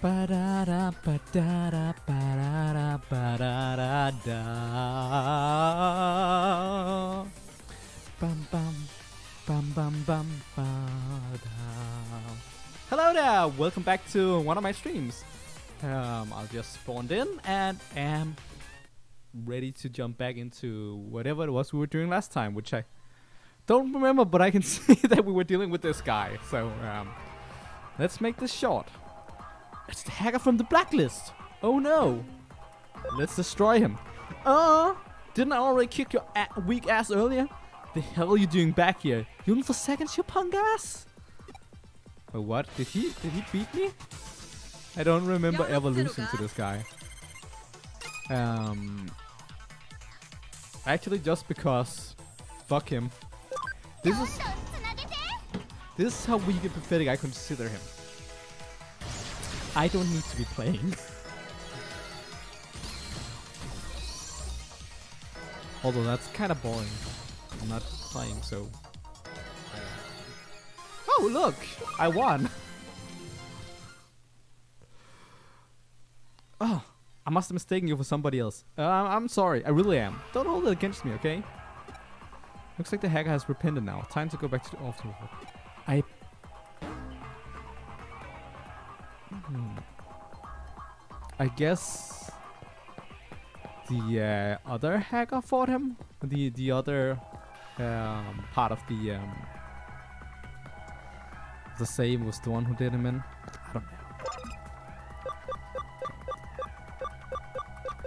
Ba-da-da, ba-da-da, ba-da-da, ba-da-da-da. Bum bum bum bum bum ba-da. Hello there! Welcome back to one of my streams. I just spawned in and am ready to jump back into whatever it was we were doing last time, which I don't remember, but I can see that we were dealing with this guy. So let's make this short. It's the hacker from the blacklist. Oh no! Let's destroy him. Didn't I already kick your weak ass earlier? The hell are you doing back here? You looking for seconds, you punk ass? Oh, what? Did he beat me? I don't remember ever losing to this guy. Actually, just because. Fuck him. This is how weak and pathetic I consider him. I don't need to be playing. Although that's kind of boring. I'm not playing, so. Oh look! I won! Oh, I must have mistaken you for somebody else. I'm sorry, I really am. Don't hold it against me, okay? Looks like the hacker has repented now. Time to go back to the office. I guess the other hacker fought him. The other part of the save was the one who did him in. I don't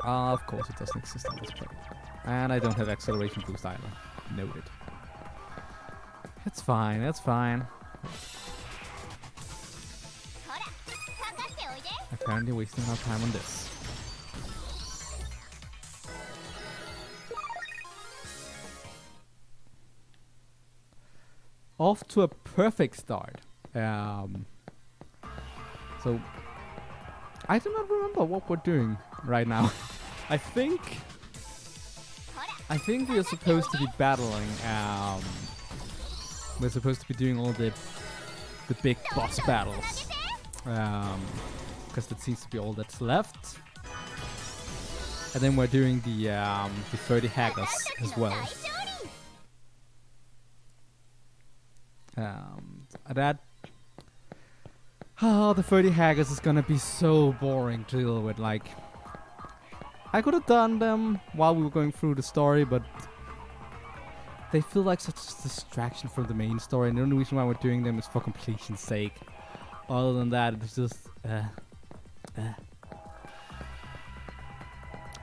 know. Of course, it doesn't exist on this plane, and I don't have acceleration boost either. Noted. It's fine. It's fine. Apparently wasting our time on this. Off to a perfect start. So I do not remember what we're doing right now. I think we are supposed to be battling. We're supposed to be doing all the big boss battles. Because that seems to be all that's left. And then we're doing the 30 hackers as well. The 30 hackers is gonna be so boring to deal with. Like, I could have done them while we were going through the story, but they feel like such a distraction from the main story, and the only reason why we're doing them is for completion's sake. Other than that, it's just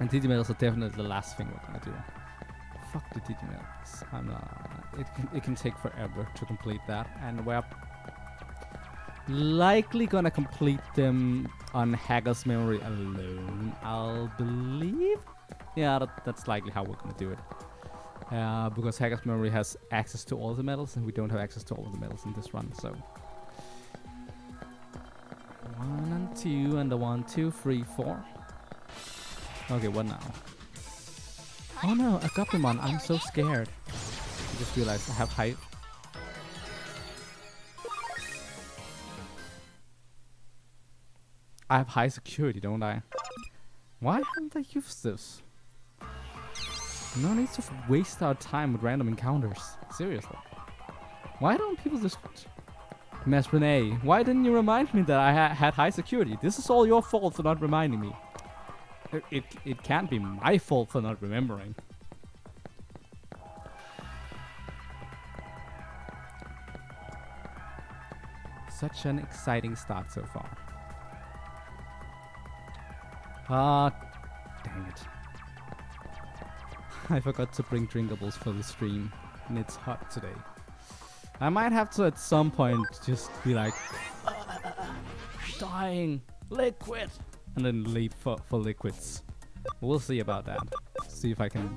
And Digimon are definitely the last thing we're gonna do. Fuck the Digimon. It can take forever to complete that, and we're likely gonna complete them on Hacker's Memory alone, I'll believe. Yeah, that's likely how we're gonna do it. Because Hacker's Memory has access to all the medals, and we don't have access to all the medals in this run, so. 1 and 2, and the 1, 2, 3, 4. Okay, what now? Oh no, a Goblimon, I'm so scared. I just realized I have height. I have high security, don't I? Why haven't I used this? No need to waste our time with random encounters. Seriously. Why don't people just... Mess Renee, why didn't you remind me that I had high security? This is all your fault for not reminding me. It can't be my fault for not remembering. Such an exciting start so far. Dang it. I forgot to bring drinkables for the stream, and it's hot today. I might have to at some point just be like, dying, liquid, and then leave for liquids. We'll see about that. See if I can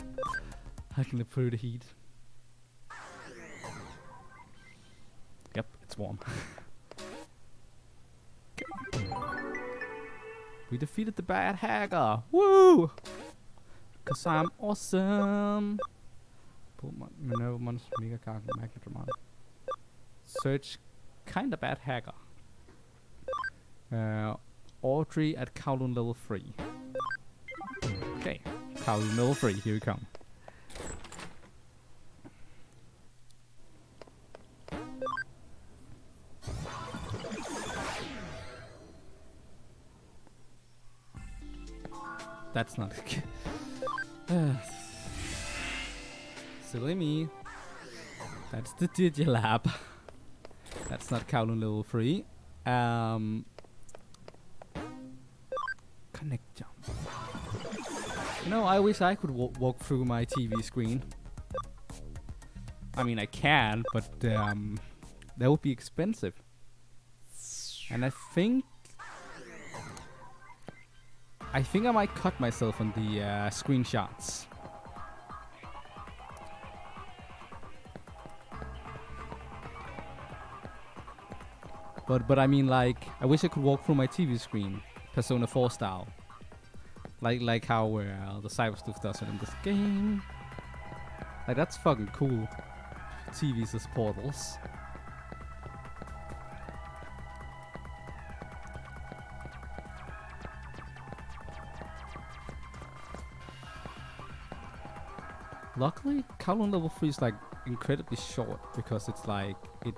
live through the heat. Yep, it's warm. We defeated the bad hacker. Woo! Cause I'm awesome. Search kinda bad hacker. Audrey at Kowloon level 3. Okay, Kowloon level 3, here we come. That's not... Silly me. That's the Digilab. That's not Kowloon level 3. Connect jump. You know, I wish I could walk through my TV screen. I mean, I can, but that would be expensive. And I think I might cut myself on the screenshots. But I mean, like, I wish I could walk through my TV screen, Persona 4 style, like how the Cyber Sleuth does it in this game. Like, that's fucking cool. TVs as portals. Luckily, Kowloon level 3 is like incredibly short because it's like it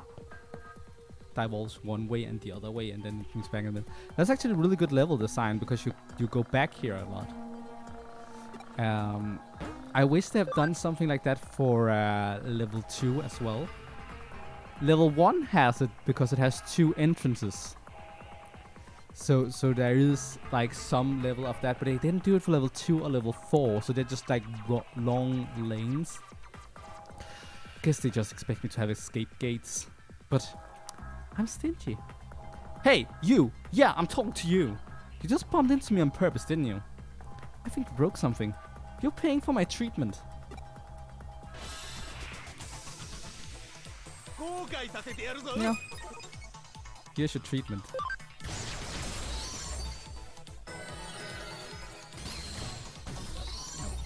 divulges one way and the other way and then it moves back and then that's actually a really good level design because you go back here a lot. I wish they have done something like that for level 2 as well. Level 1 has it because it has 2 entrances. So there is like some level of that, but they didn't do it for level 2 or level 4, so they're just like long lanes. I guess they just expect me to have escape gates, but I'm stingy. Hey, you! Yeah, I'm talking to you! You just bumped into me on purpose, didn't you? I think you broke something. You're paying for my treatment. Yeah. Here's your treatment.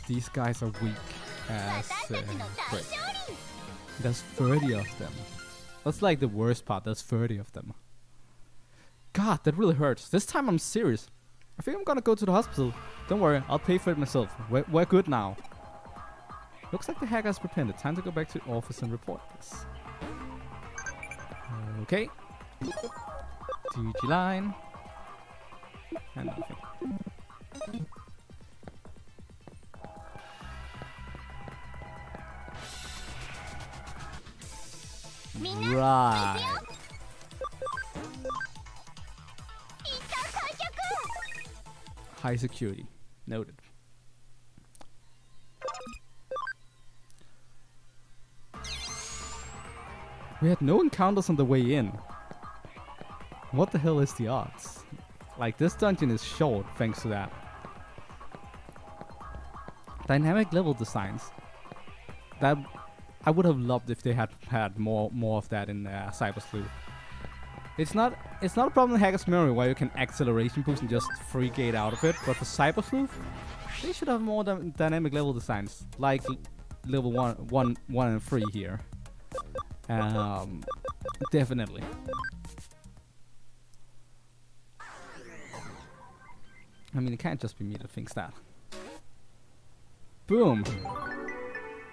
These guys are weak as frick. There's 30 of them. That's like the worst part, there's 30 of them. God, that really hurts. This time I'm serious. I think I'm gonna go to the hospital. Don't worry, I'll pay for it myself. We're good now. Looks like the hacker's repented. Time to go back to the office and report this. Okay. DG line. And nothing. Right. High security. Noted. We had no encounters on the way in. What the hell is the odds? Like, this dungeon is short thanks to that. Dynamic level designs. That I would have loved if they had more of that in Cyber Sleuth. It's not a problem in Hacker's Memory where you can acceleration boost and just free gate out of it, but for Cyber Sleuth, they should have more dynamic level designs, like level 1 and 3 here. Definitely. I mean, it can't just be me that thinks that. Boom.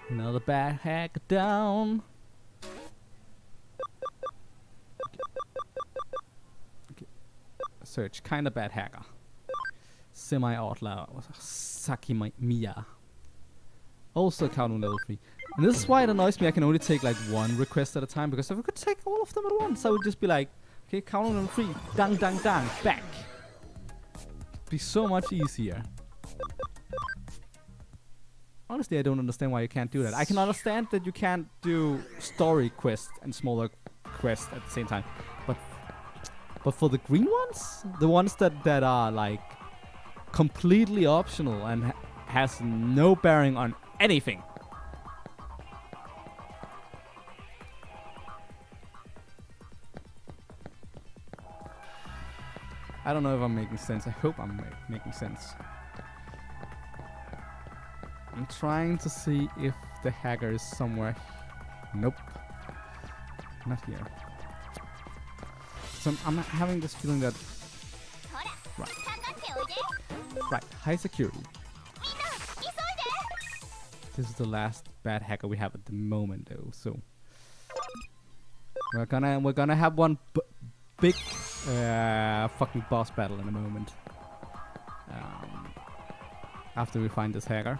Another bad hack down. Okay. Search kinda bad hacker. Semi-outlaw Sakimiya. Also Kowloon level 3. And this is why it annoys me I can only take like one request at a time, because if I could take all of them at once I would just be like, okay, Kowloon level 3, dang dang dang, back. Be so much easier. Honestly, I don't understand why you can't do that. I can understand that you can't do story quests and smaller quests at the same time, but for the green ones, the ones that are like completely optional and has no bearing on anything. I don't know if I'm making sense. I hope I'm making sense. I'm trying to see if the hacker is somewhere. Nope. Not here. So I'm having this feeling that Right, high security. This is the last bad hacker we have at the moment, though. So we're gonna have one big fucking boss battle in a moment. After we find this hacker.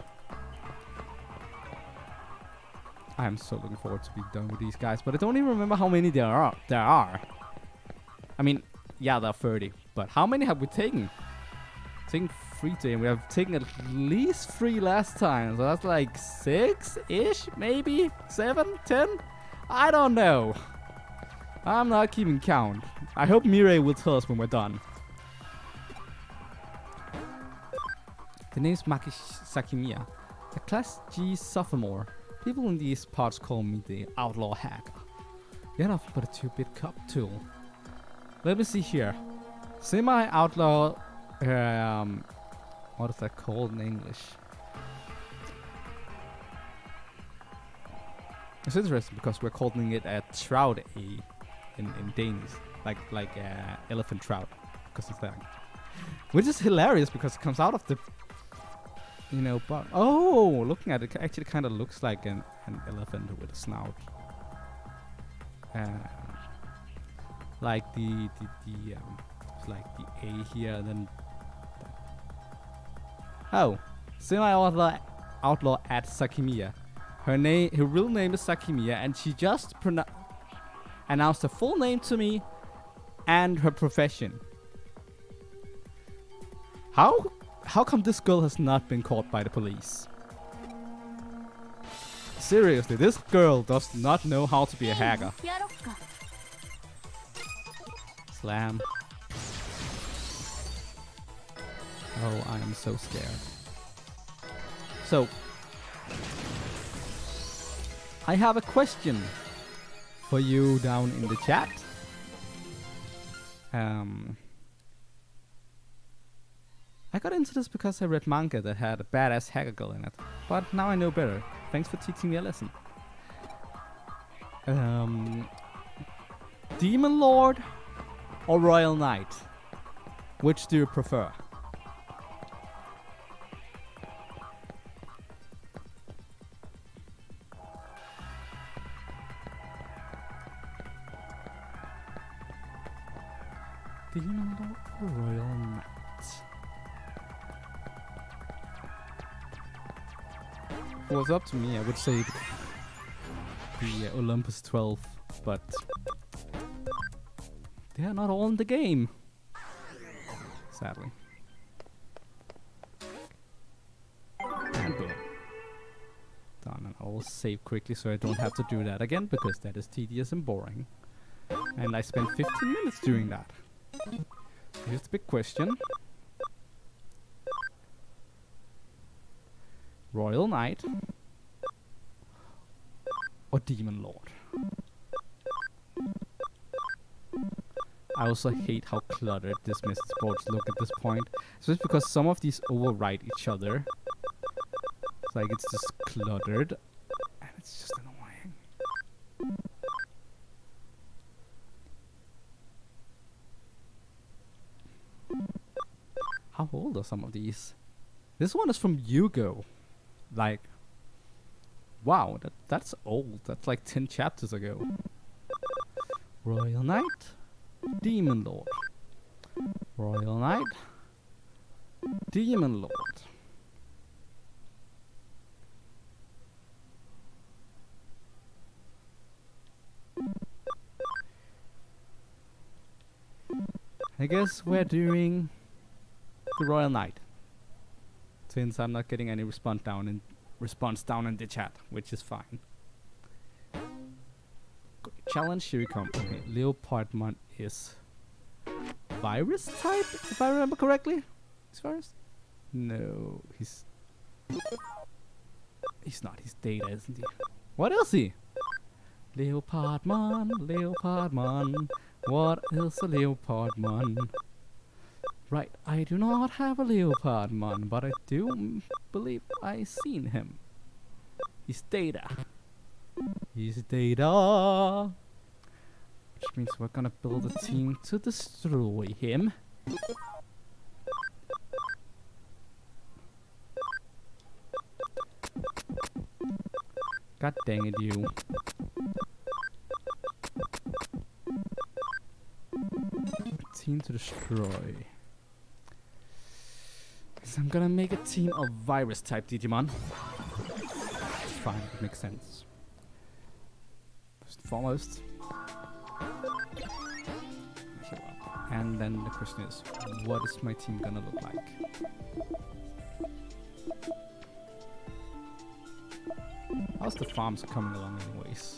I am so looking forward to be done with these guys, but I don't even remember how many there are. I mean, yeah, there are 30, but how many have we taken? Taken 3 today, and we have taken at least 3 last time, so that's like 6-ish, maybe 7, 10. I don't know. I'm not keeping count. I hope Mirai will tell us when we're done. The name's Maki Sakimiya, a Class G sophomore. People in these parts call me the outlaw hacker. You're nothing but a 2-bit cop tool. Let me see here. Semi-outlaw... what is that called in English? It's interesting because we're calling it a trout in Danish. Like elephant trout. Because it's that. Which is hilarious because it comes out of the... You know, but... Oh! Looking at it, actually kind of looks like an elephant with a snout. Like the like the A here, and then... Oh! Semi-outlaw at Sakimiya. Her real name is Sakimiya, and she just announced her full name to me and her profession. How come this girl has not been caught by the police? Seriously, this girl does not know how to be a hacker. Slam. Oh, I am so scared. So, I have a question for you down in the chat. I got into this because I read manga that had a badass hacker girl in it, but now I know better. Thanks for teaching me a lesson. Demon Lord or Royal Knight? Which do you prefer? Demon Lord or Royal Knight? If it was up to me, I would say the Olympus 12, but they are not all in the game, sadly. And boom. Done, and I will save quickly so I don't have to do that again, because that is tedious and boring. And I spent 15 minutes doing that. Here's the big question. Royal Knight or Demon Lord? I also hate how cluttered this message boards look at this point. Especially because some of these overwrite each other. It's like it's just cluttered. And it's just annoying. How old are some of these? This one is from Yugo. Like, wow, that's old. That's like 10 chapters ago. Royal Knight, Demon Lord. Royal Knight, Demon Lord. I guess we're doing the Royal Knight, since I'm not getting any response down in the chat, which is fine. Challenge, here we come. Okay, Leopardmon is virus type, if I remember correctly. He's virus? No, he's not. He's data, isn't he? What is he? Leopardmon, Leopardmon. What is a Leopardmon? Right, I do not have a Leopardmon, but I do believe I seen him. He's data. He's data. Which means we're gonna build a team to destroy him. God dang it, you. Team to destroy. So I'm gonna make a team of virus type Digimon. It's fine, it makes sense. First and foremost. And then the question is, what is my team gonna look like? How's the farms coming along anyways?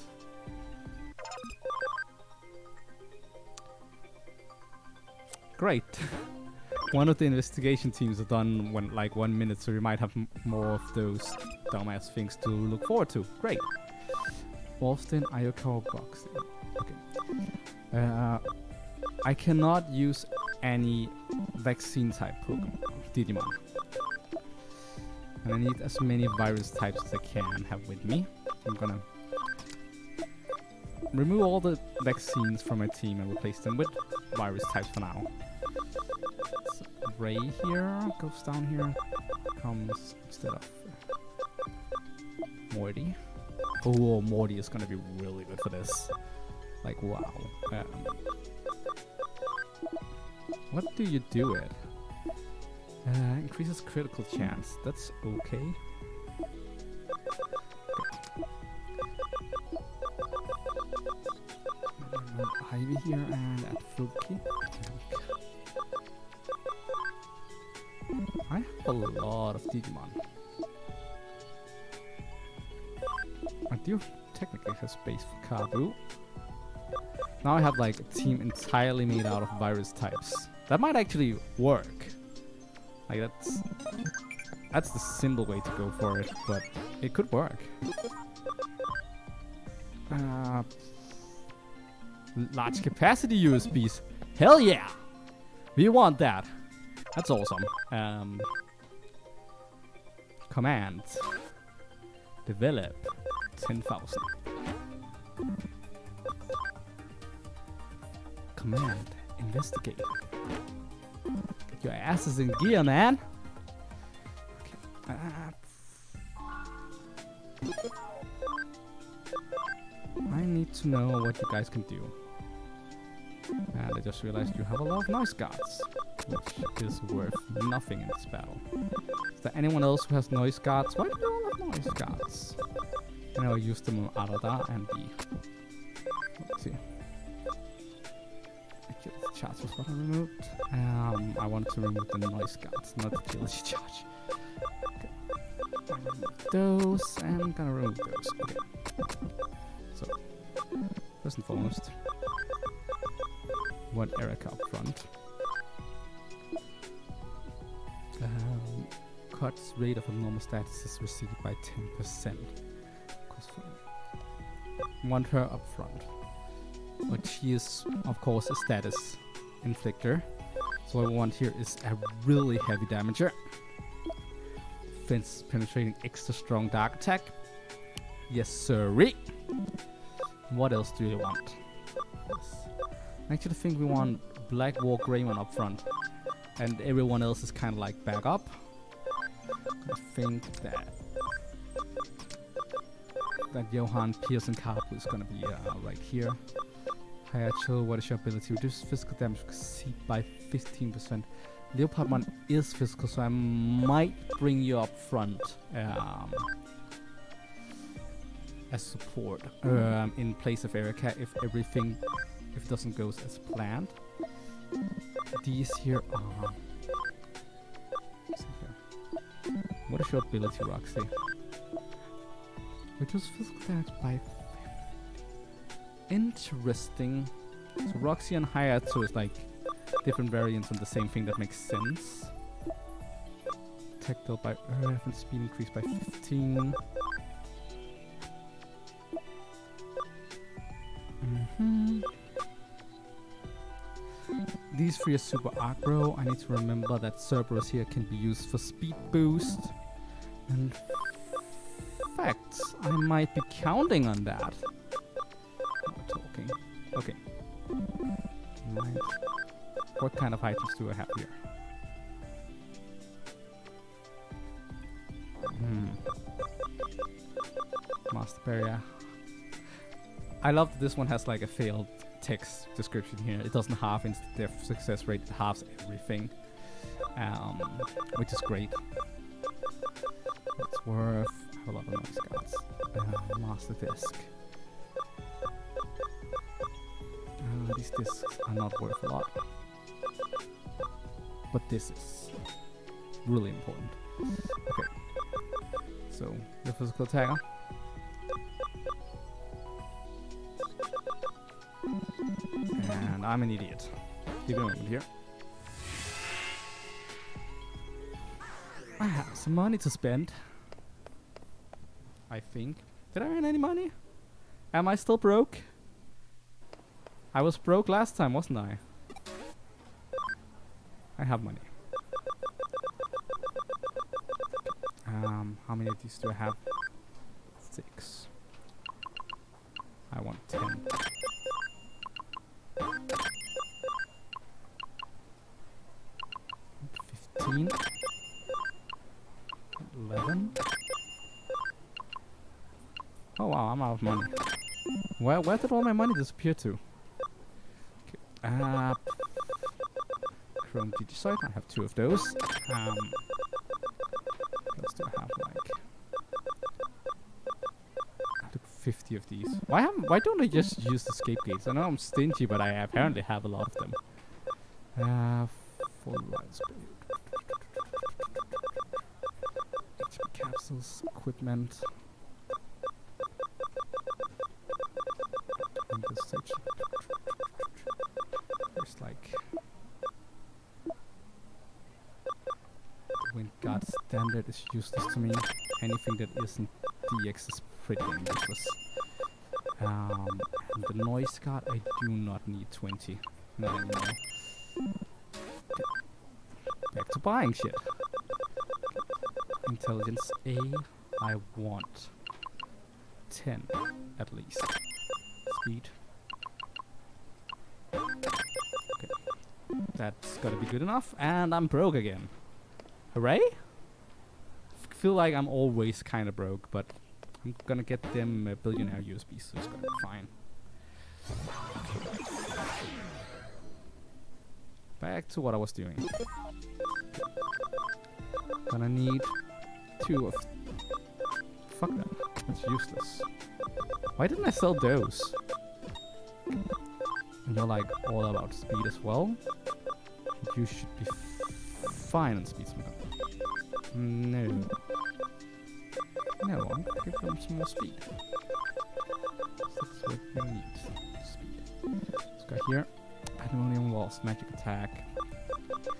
Great. One of the investigation teams are done when like 1 minute, so we might have more of those dumbass things to look forward to. Great. Wolfstein, Ayoko, Box. Okay. I cannot use any vaccine type Pokemon, Digimon. And I need as many virus types as I can have with me. I'm gonna remove all the vaccines from my team and replace them with virus types for now. So Ray here goes down here, comes instead of Morty. Oh, Morty is gonna be really good for this. Like, wow. What do you do it? Increases critical chance. That's okay. Ivy here and at Fruki. I have a lot of Digimon. I do technically have space for Kabu. Now I have like a team entirely made out of virus types. That might actually work. Like that's the simple way to go for it, but it could work. Large capacity USBs. Hell yeah! We want that. That's awesome. Command. Develop. 10,000. Command. Investigate. Get your asses in gear, man. Okay. I need to know what you guys can do. And I just realized you have a lot of noise guards, which is worth nothing in this battle. Is there anyone else who has noise guards? Why do you all have noise guards? I know I used them on Arada and B. Let's see. The charge was not removed. I wanted to remove the noise guards, not the agility charge. Okay. I remove those, and I'm gonna remove those. Okay. So, first and foremost, one Erica up front. Cuts rate of abnormal status is received by 10%. Want her up front. But she is, of course, a status inflictor. So what we want here is a really heavy damager. Defense penetrating extra strong dark attack. Yes, sirree. What else do you want? Yes. I actually think we want Black War Greymon up front. And everyone else is kind of like back up. I think that Johan Pearson Carpu is gonna be right here. Hayacho, what is your ability? Reduce physical damage exceed by 15%. Leopardmon is physical, so I might bring you up front as support in place of Erica if it doesn't go as planned. These here are. What is your ability, Roxy? Reduce physical damage by 50. Interesting. So Roxy and Hayato is like different variants on the same thing. That makes sense. Tactile by Earth and speed increased by 15. These three are super aggro. I need to remember that Cerberus here can be used for speed boost. And facts, I might be counting on that. We're talking. Okay. Right. What kind of items do I have here? Master barrier. I love that this one has like a failed text description here. It doesn't halve their success rate, it halves everything. Which is great. It's worth a lot of noise cards. Master disc. These discs are not worth a lot. But this is really important. Okay. So, the physical attacker. And I'm an idiot. Give me a moment here. I have some money to spend. I think. Did I earn any money? Am I still broke? I was broke last time, wasn't I? I have money. How many of these do I have? 6. I want 10. 15. 11. Oh wow, I'm out of money. Where did all my money disappear to? Okay. Chrome Digicite, I have 2 of those. What else do I have? Like, I took 50 of these. Why don't I just use the escape gates? I know I'm stingy, but I apparently have a lot of them. Full light speed. HP capsules, equipment. And this section. There's like Wind Guard standard is useless to me. Anything that isn't DX is pretty useless. And the noise guard, I do not need 20. Not anymore. Back to buying shit. Intelligence A, I want 10 at least. Speed. Okay. That's gotta be good enough, and I'm broke again. Hooray! Feel like I'm always kinda broke, but I'm gonna get them billionaire USBs, so it's gonna be fine. Okay. Back to what I was doing. Gonna need 2 of... Fuck that. That's useless. Why didn't I sell those? And you're like all about speed as well. You should be fine on speed. No. No, I'm gonna give them some more speed. That's what we need. Speed. Let's go here. Pandemonium Walls, magic attack.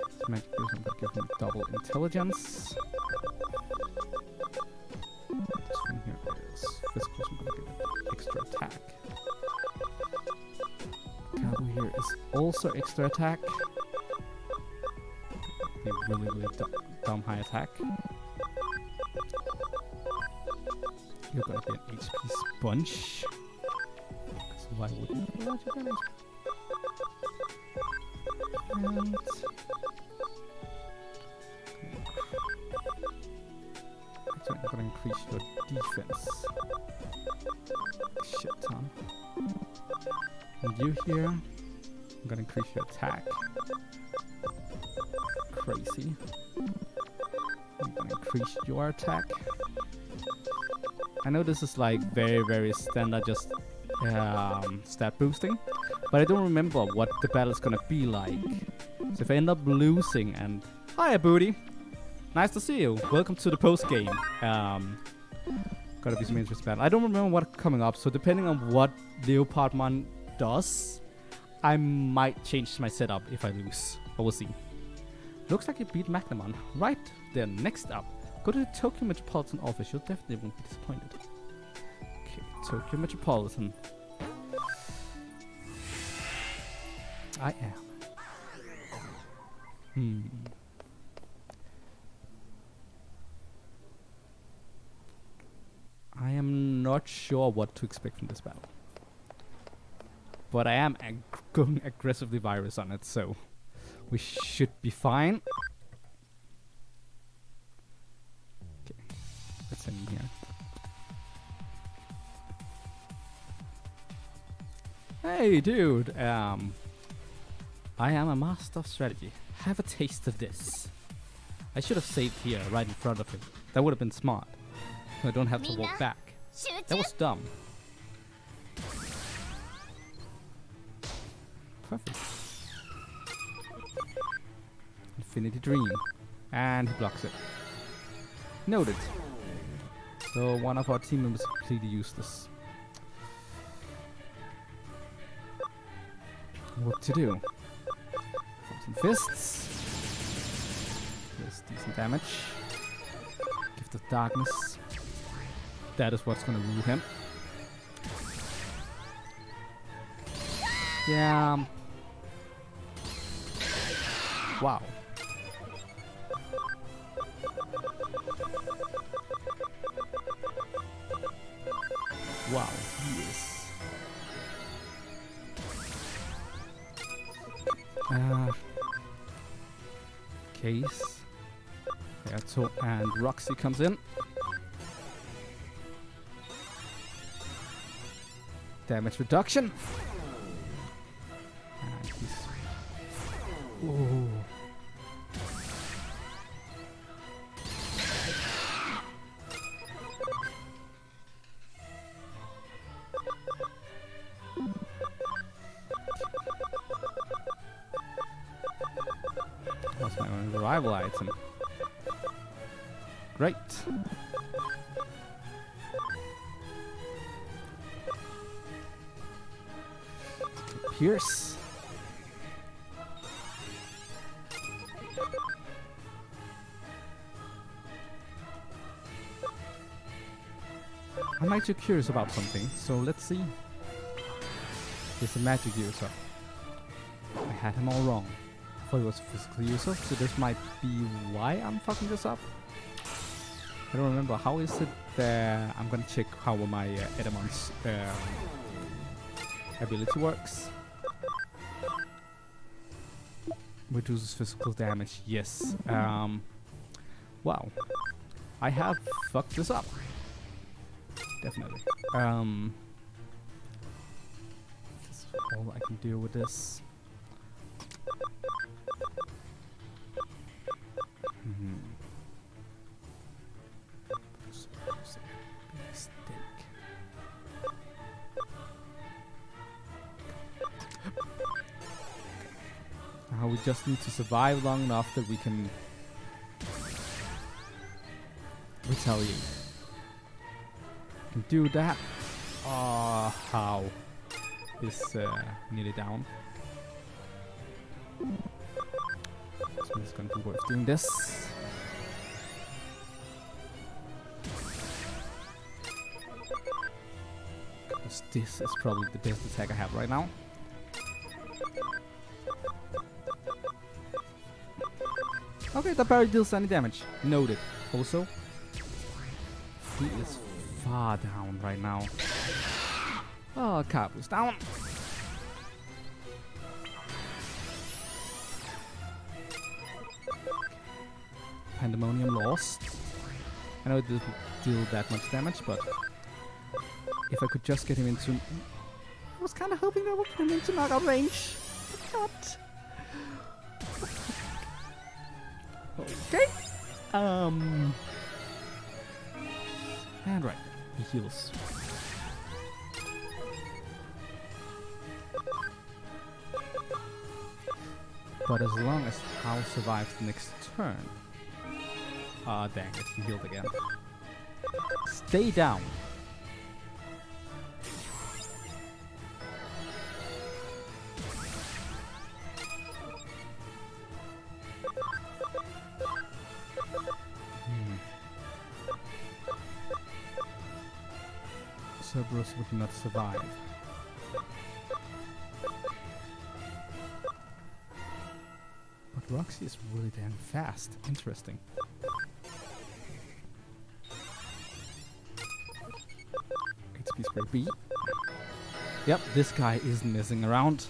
So magic use, I'm gonna give them double intelligence. This one here is physical, so I'm gonna give it extra attack. Cabo here is also extra attack. A really dumb high attack. You're gonna get HP sponge. So why wouldn't you let you get HP? And actually, I'm gonna increase your defense. Shit ton. And you here, I'm gonna increase your attack. Crazy. I'm gonna increase your attack. I know this is like very standard, just stat boosting, but I don't remember what the battle's gonna be like. So if I end up losing and... Hiya, booty! Nice to see you. Welcome to the post game. Gotta be some interesting battle. I don't remember what's coming up, so depending on what Leopardmon does, I might change my setup if I lose. But we'll see. Looks like you beat Magnamon. Right then, next up, go to the Tokyo Metropolitan office. You definitely won't be disappointed. Okay, Tokyo Metropolitan. I am. I am not sure what to expect from this battle. But I am going aggressively virus on it, so we should be fine. Okay, let's send him here. Hey, dude. I am a master of strategy. Have a taste of this. I should have saved here, right in front of him. That would have been smart. So I don't have to walk back. That was dumb. Perfect. Infinity Dream. And he blocks it. Noted. So one of our team members is completely useless. What to do? Some fists. There's decent damage. Gift of Darkness. That is what's gonna rule him. Yeah. Wow. Wow, yes. Case. Yeah, so and Roxy comes in. Damage reduction. And he's ooh. That's my own rival item. Great. Pierce. I'm actually curious about something, so let's see. He's a magic user. I had him all wrong. I thought he was a physical user, so this might be why I'm fucking this up. I don't remember. How is it that I'm gonna check how my Edamon's ability works? Reduces physical damage, yes. Wow. I have fucked this up. Definitely. That's all I can do with this. Now we just need to survive long enough that we can retaliate. Can do that. How is nearly down. So it's gonna be worth doing this. Because this is probably the best attack I have right now. Okay, that barely deals any damage. Noted. Also, he is far down right now. Oh, Kabu's down. Pandemonium lost. I know it didn't deal that much damage, but if I could just get him into... I was kind of hoping I would get him into knockout range. But okay. And right, he heals. But as long as Hal survives the next turn... Ah, dang it, he healed again. Stay down. Cerberus would not survive. But Roxy is really damn fast. Interesting. HP spray B. Yep, this guy isn't messing around.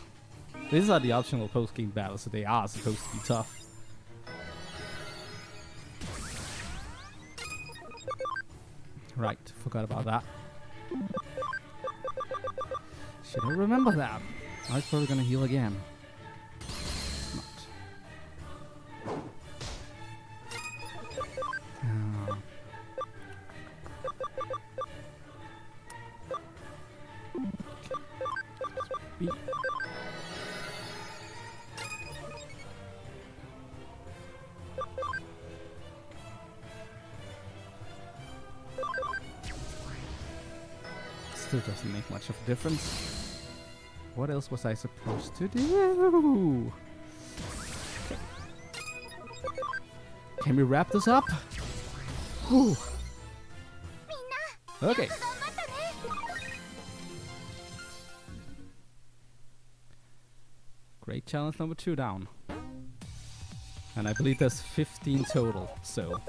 These are the optional post-game battles, so they are supposed to be tough. Right, forgot about that. Should I remember that? I was probably gonna heal again. Not. B. Still doesn't make much of a difference. What else was I supposed to do? Okay. Can we wrap this up? Whew. Okay. Great challenge number 2 down. And I believe there's 15 total, so.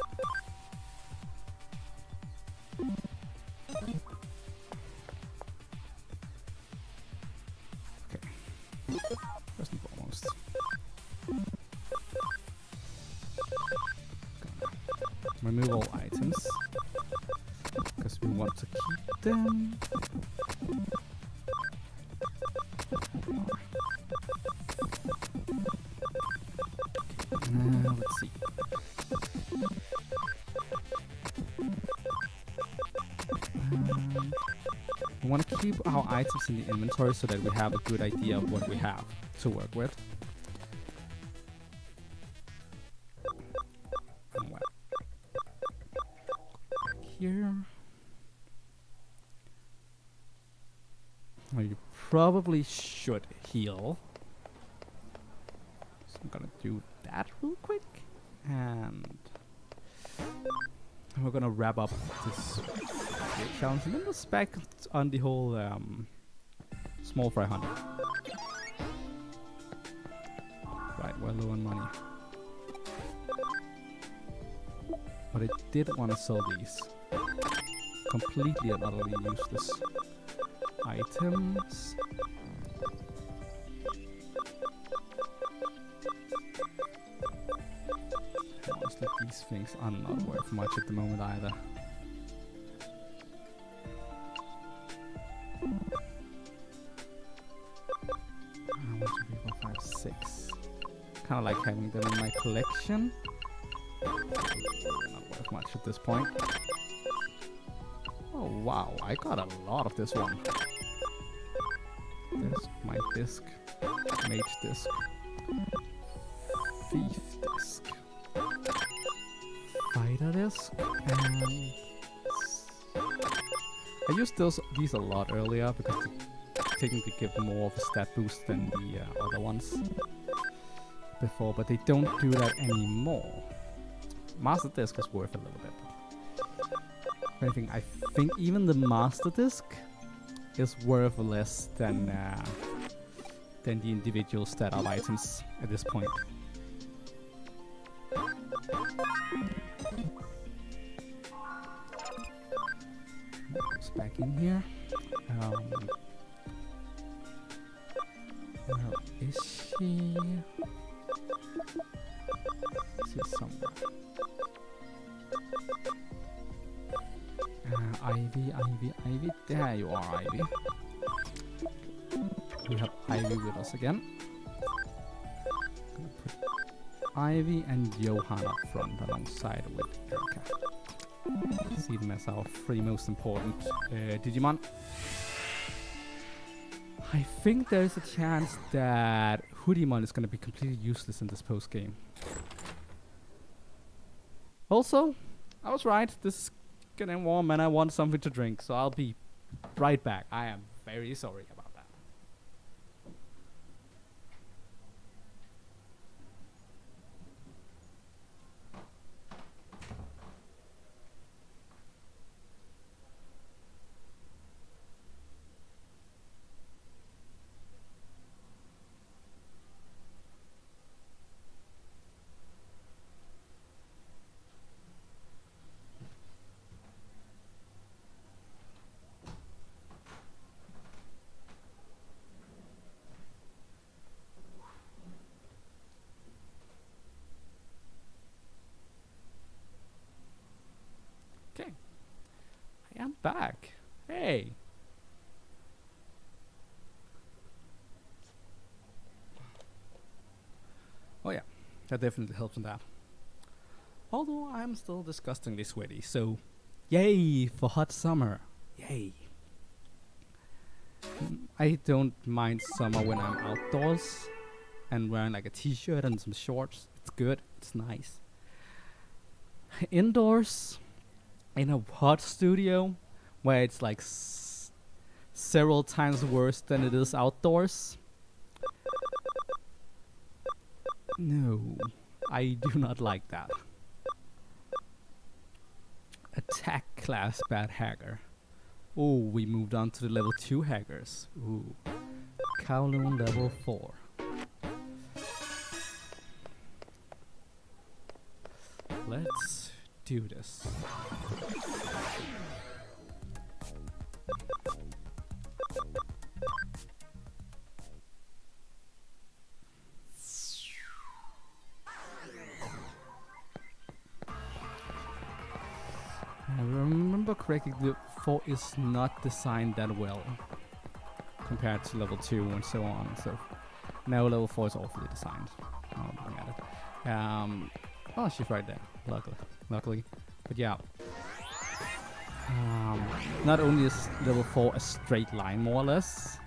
Okay. First and foremost. Remove all items. Because we want to keep them. Let's see. We want to keep our items in the inventory so that we have a good idea of what we have to work with. Here. Well, you probably should heal. So I'm gonna do that real quick, and we're gonna wrap up this challenge and then we'll back on the whole small fry hunter. Right, we're low on money, but I did want to sell these completely and utterly useless items. Honestly, these things are not worth much at the moment either. 1, 2, 3, 4, 5, 6. Kind of like having them in my collection. Not worth much at this point. Oh wow, I got a lot of this one. Disc, my disc, mage disc, thief disc, fighter disc, and I used these a lot earlier because they technically give more of a stat boost than the other ones before, but they don't do that anymore. Master disc is worth a little bit. If anything, I think even the master disc is worth less than the individual stat up items at this point. Goes back in here. Where is she? She's somewhere. Ivy. There you are, Ivy. We have Ivy with us again. Gonna put Ivy and Johan up front alongside with Erica. See them as our 3 most important Digimon. I think there's a chance that Hoodiemon is gonna be completely useless in this post game. Also, I was right. This is getting warm and I want something to drink, so I'll be right back. I am very sorry about that. Okay, I am back. Hey. Oh yeah, that definitely helps in that. Although I'm still disgustingly sweaty, so yay for hot summer. Yay. I don't mind summer when I'm outdoors and wearing like a t-shirt and some shorts. It's good, it's nice. Indoors, in a hot studio, where it's like several times worse than it is outdoors. No, I do not like that. Attack class bad hacker. Oh, we moved on to the level 2 hackers. Ooh. Kowloon level 4. Let's do this. I remember correctly, the 4 is not designed that well compared to level 2 and so on. So now level 4 is awfully designed. Oh, looking at it. Oh, she's right there. Luckily. But yeah. Not only is level 4 a straight line, more or less,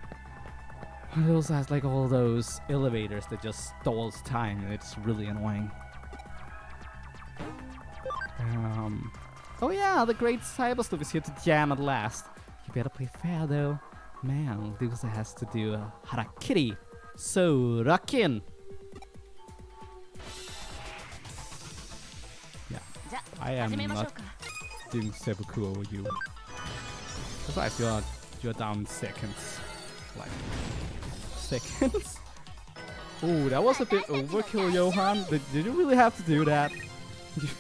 it also has like all those elevators that just stalls time, and it's really annoying. Oh yeah, the great cyber sleuth is here to jam at last. You better play fair though. Man, Lusa has to do a harakiri. So, rockin'! Yeah, I am not doing seppuku over you. Besides, you're down seconds. Like, seconds? Oh, that was a bit overkill, Johan. Did you really have to do that?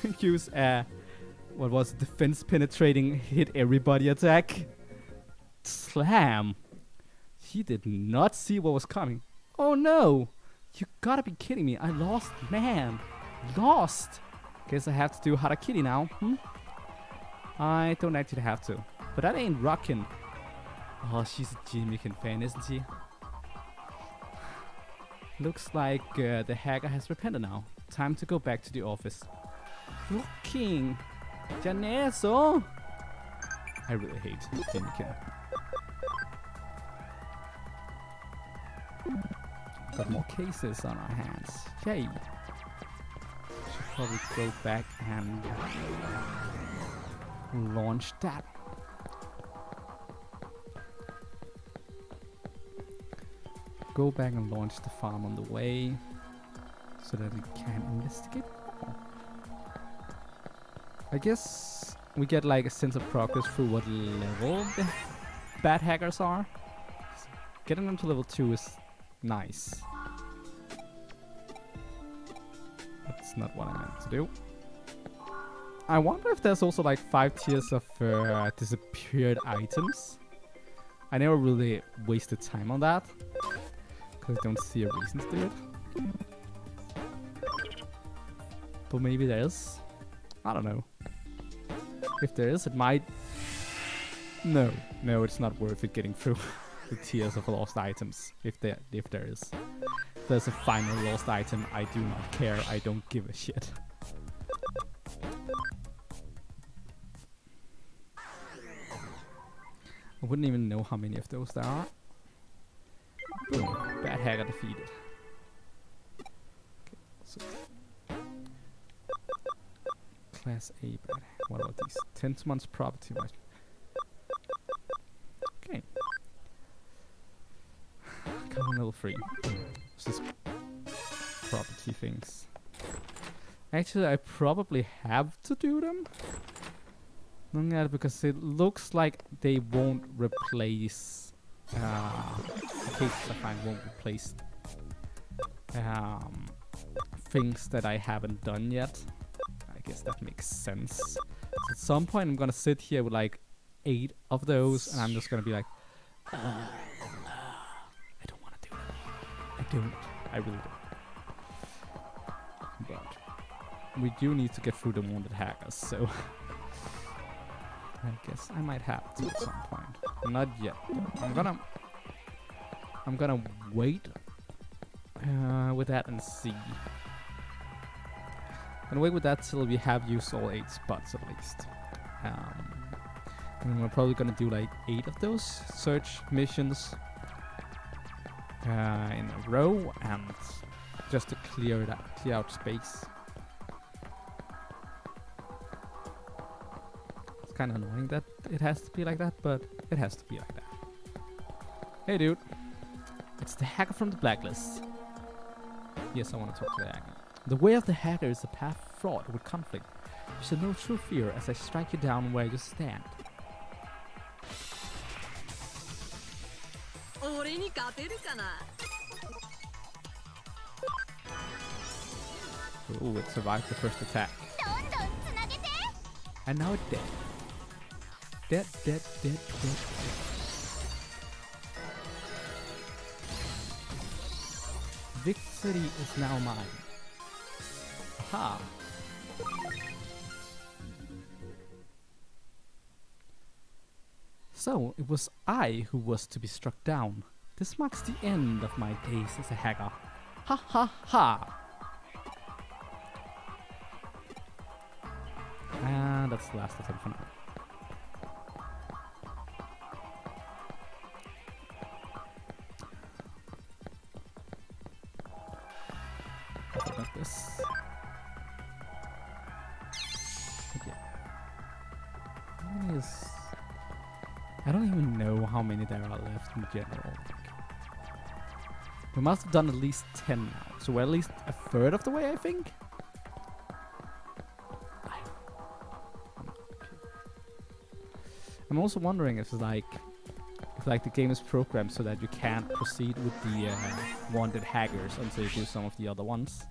You use what was it, defense penetrating hit everybody attack? Slam! He did not see what was coming. Oh no! You gotta be kidding me. I lost, man. Lost! Guess I have to do harakiri now, I don't actually have to. But that ain't rockin'. Oh, she's a Jimikin fan, isn't she? Looks like the hacker has repented now. Time to go back to the office. Rocking! Janeso! I really hate Jimikin. Got more cases on our hands. Yay! Should probably go back and launch that. Go back and launch the farm on the way so that we can investigate more. I guess we get like a sense of progress through what level the bad hackers are. Getting them to level 2 is nice. That's not what I meant to do. I wonder if there's also like 5 tiers of disappeared items. I never really wasted time on that because I don't see a reason to do it. But maybe there is. I don't know. If there is, it might... No, it's not worth it getting through the tiers of lost items. If there is. If there's a final lost item, I do not care. I don't give a shit. I wouldn't even know how many of those there are. Boom. Bad hacker defeated. Okay, so Class A bad. What about these? 10 months property. Okay. Come on, level 3. It's just property things. Actually, I probably have to do them. Because it looks like they won't replace the cases I find won't replace things that I haven't done yet. I guess that makes sense. So at some point I'm gonna sit here with like 8 of those and I'm just gonna be like I don't wanna do it. I really don't. But we do need to get through the wounded hackers, so I guess I might have to at some point. Not yet. I'm gonna wait with that and see. Gonna wait with that till we have used all 8 spots at least. And we're probably gonna do like 8 of those search missions in a row, and just to clear out space. It's kind of annoying that it has to be like that, but it has to be like that. Hey dude, it's the hacker from the blacklist. Yes, I want to talk to the hacker. The way of the hacker is a path fraught with conflict. You should know true fear as I strike you down where you stand. Ooh, it survived the first attack. And now it's dead. Dead, dead, dead, dead, dead. Victory is now mine. Aha! So, it was I who was to be struck down. This marks the end of my days as a hacker. Ha ha ha! And that's the last attempt for now. What about this? Okay. How many is... I don't even know how many there are left in general. We must have done at least 10 now, so we're at least a third of the way, I think. I'm also wondering if the game is programmed so that you can't proceed with the wanted hackers until you do some of the other ones.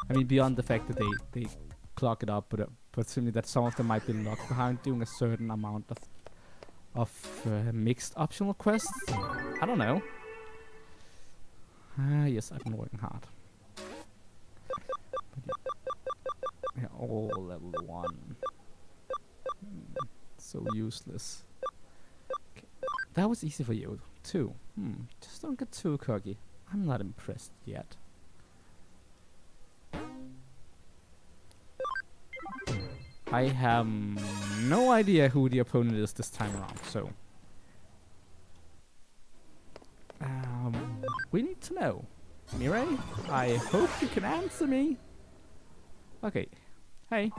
I mean, beyond the fact that they clock it up, but simply that some of them might be locked behind doing a certain amount of mixed optional quests. I don't know. Yes, I've been working hard. Yeah, all level 1. So useless. Okay. That was easy for you, too. Just don't get too cocky. I'm not impressed yet. I have no idea who the opponent is this time around, so... we need to know. Mirai, I hope you can answer me. Okay. Hey.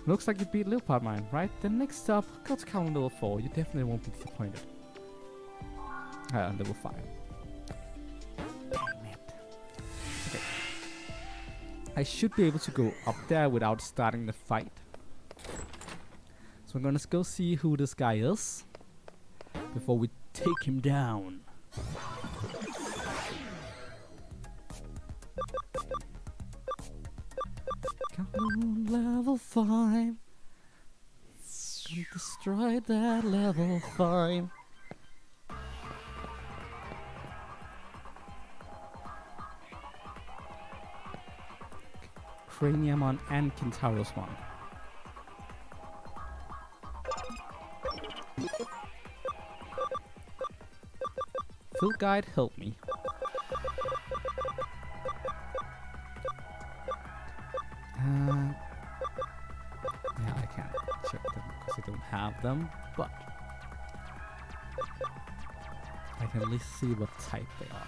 Looks like you beat Leopard Mine, right? Then next up, go to counter level 4. You definitely won't be disappointed. Level 5. Damn it. Okay. I should be able to go up there without starting the fight. So I'm gonna go see who this guy is before we take him down. Come on, level 5. Destroy that level 5. Craniamon and Kentaurosmon. Field Guide, help me. Yeah, I can't check them because I don't have them, but I can at least see what type they are.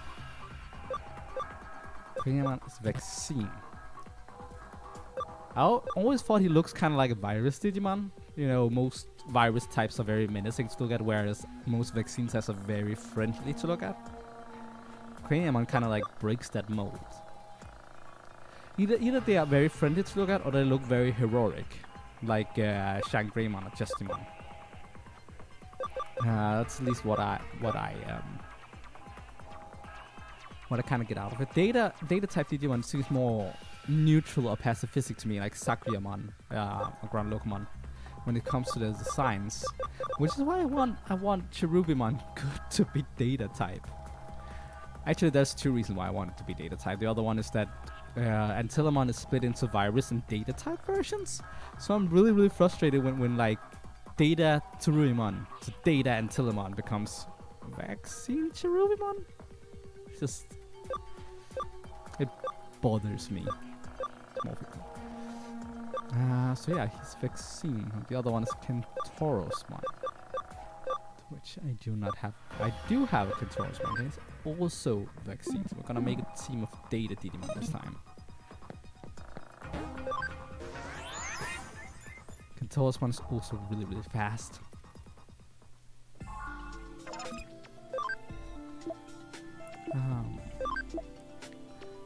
Craniamon is vaccine. I always thought he looks kind of like a virus Digimon. You know, most virus types are very menacing to look at, whereas most vaccine types are very friendly to look at. Craniamon kind of like breaks that mold. Either they are very friendly to look at, or they look very heroic, like Shangri-mon or Justimon. That's at least what I kind of get out of it. Data type Digimon seems more neutral or pacifistic to me, like Sakuramon or Grand Locomon, when it comes to the designs, which is why I want Cherubimon to be data type. Actually, there's 2 reasons why I want it to be data type. The other one is that Antilamon is split into virus and data type versions, so I'm really frustrated when like data Cherubimon to data Antilamon becomes vaccine Cherubimon. It bothers me. So yeah, he's vaccine. The other one is Kentorosmon, which I do not have. I do have a Kentorosmon. He's also vaccine. So we're gonna make a team of Data Digimon this time. Kentorosmon is also really, really fast.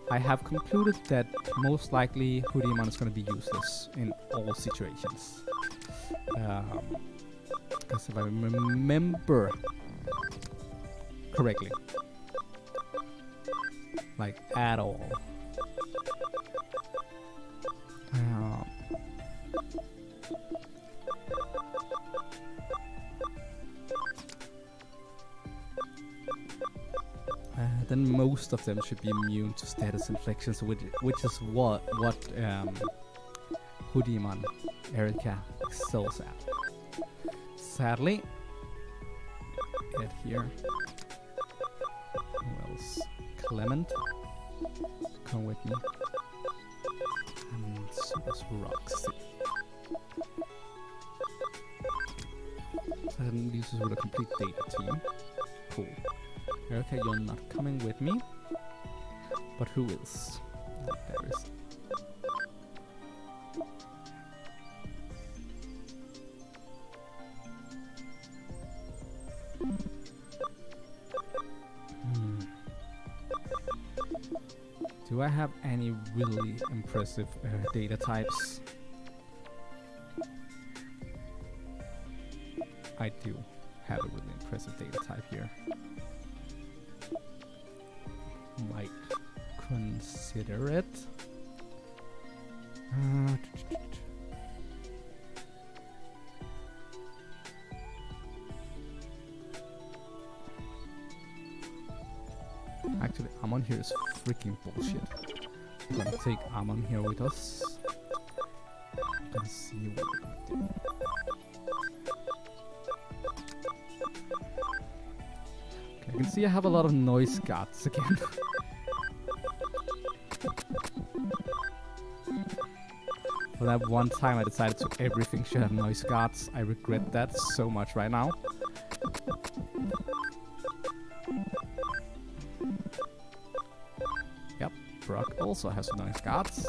I have concluded that most likely Hoodemon is going to be useless in all situations. Because if I remember correctly, like at all. Then most of them should be immune to status inflictions, which is what Hoodemon Erica excels at. Sadly, get here. Who else? Clement, come with me. And so does Roxy. So then this is with a complete data team. Cool. Okay, you're not coming with me. But who is? There is. Do I have any really impressive data types? I do have a really impressive data type here. Might consider it. Actually, Amon here is freaking bullshit. We're gonna take Amon here with us. Let's see what we're gonna do. Okay, I can see I have a lot of noise guards again. For that one time I decided to everything should have noise guards. I regret that so much right now. Yep, Brock also has noise guards.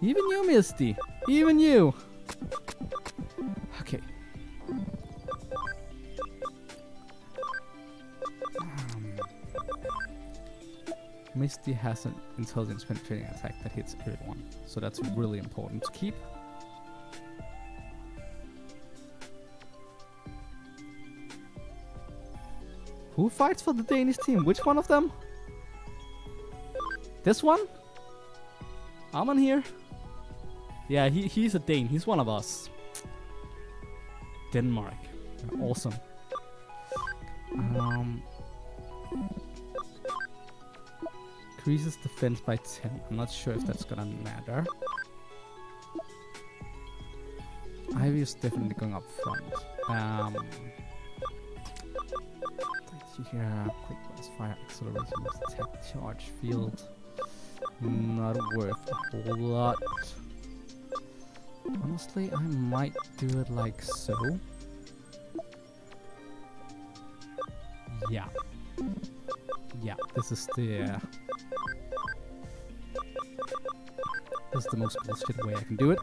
Even you, Misty! Even you! Okay. Misty has an intelligence penetrating attack that hits everyone, so that's really important to keep. Who fights for the Danish team? Which one of them? This one? Amon here? Yeah, he's a Dane. He's one of us. Denmark. Awesome. Increases defense by 10. I'm not sure if that's gonna matter. Ivy is definitely going up front. Here, quick blast fire, acceleration, attack, charge, field. Not worth a whole lot. Honestly, I might do it like so. Yeah. Yeah, this is the most bullshit way I can do it.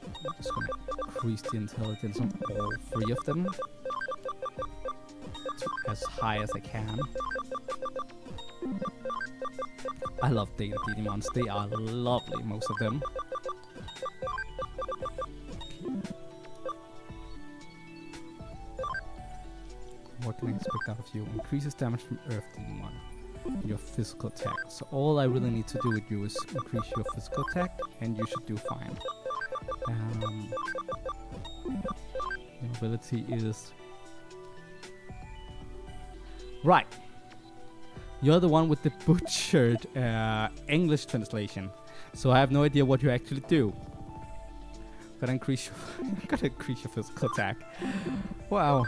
I'm just gonna increase the intelligence on all three of them to as high as I can. I love Data Digimons. They are lovely, most of them. What can I expect out of you? Increases damage from Earth Digimon. Your physical attack. So all I really need to do with you is increase your physical attack, and you should do fine. Your ability is... Right. You're the one with the butchered English translation. So I have no idea what you actually do. Gotta increase your physical attack. Wow.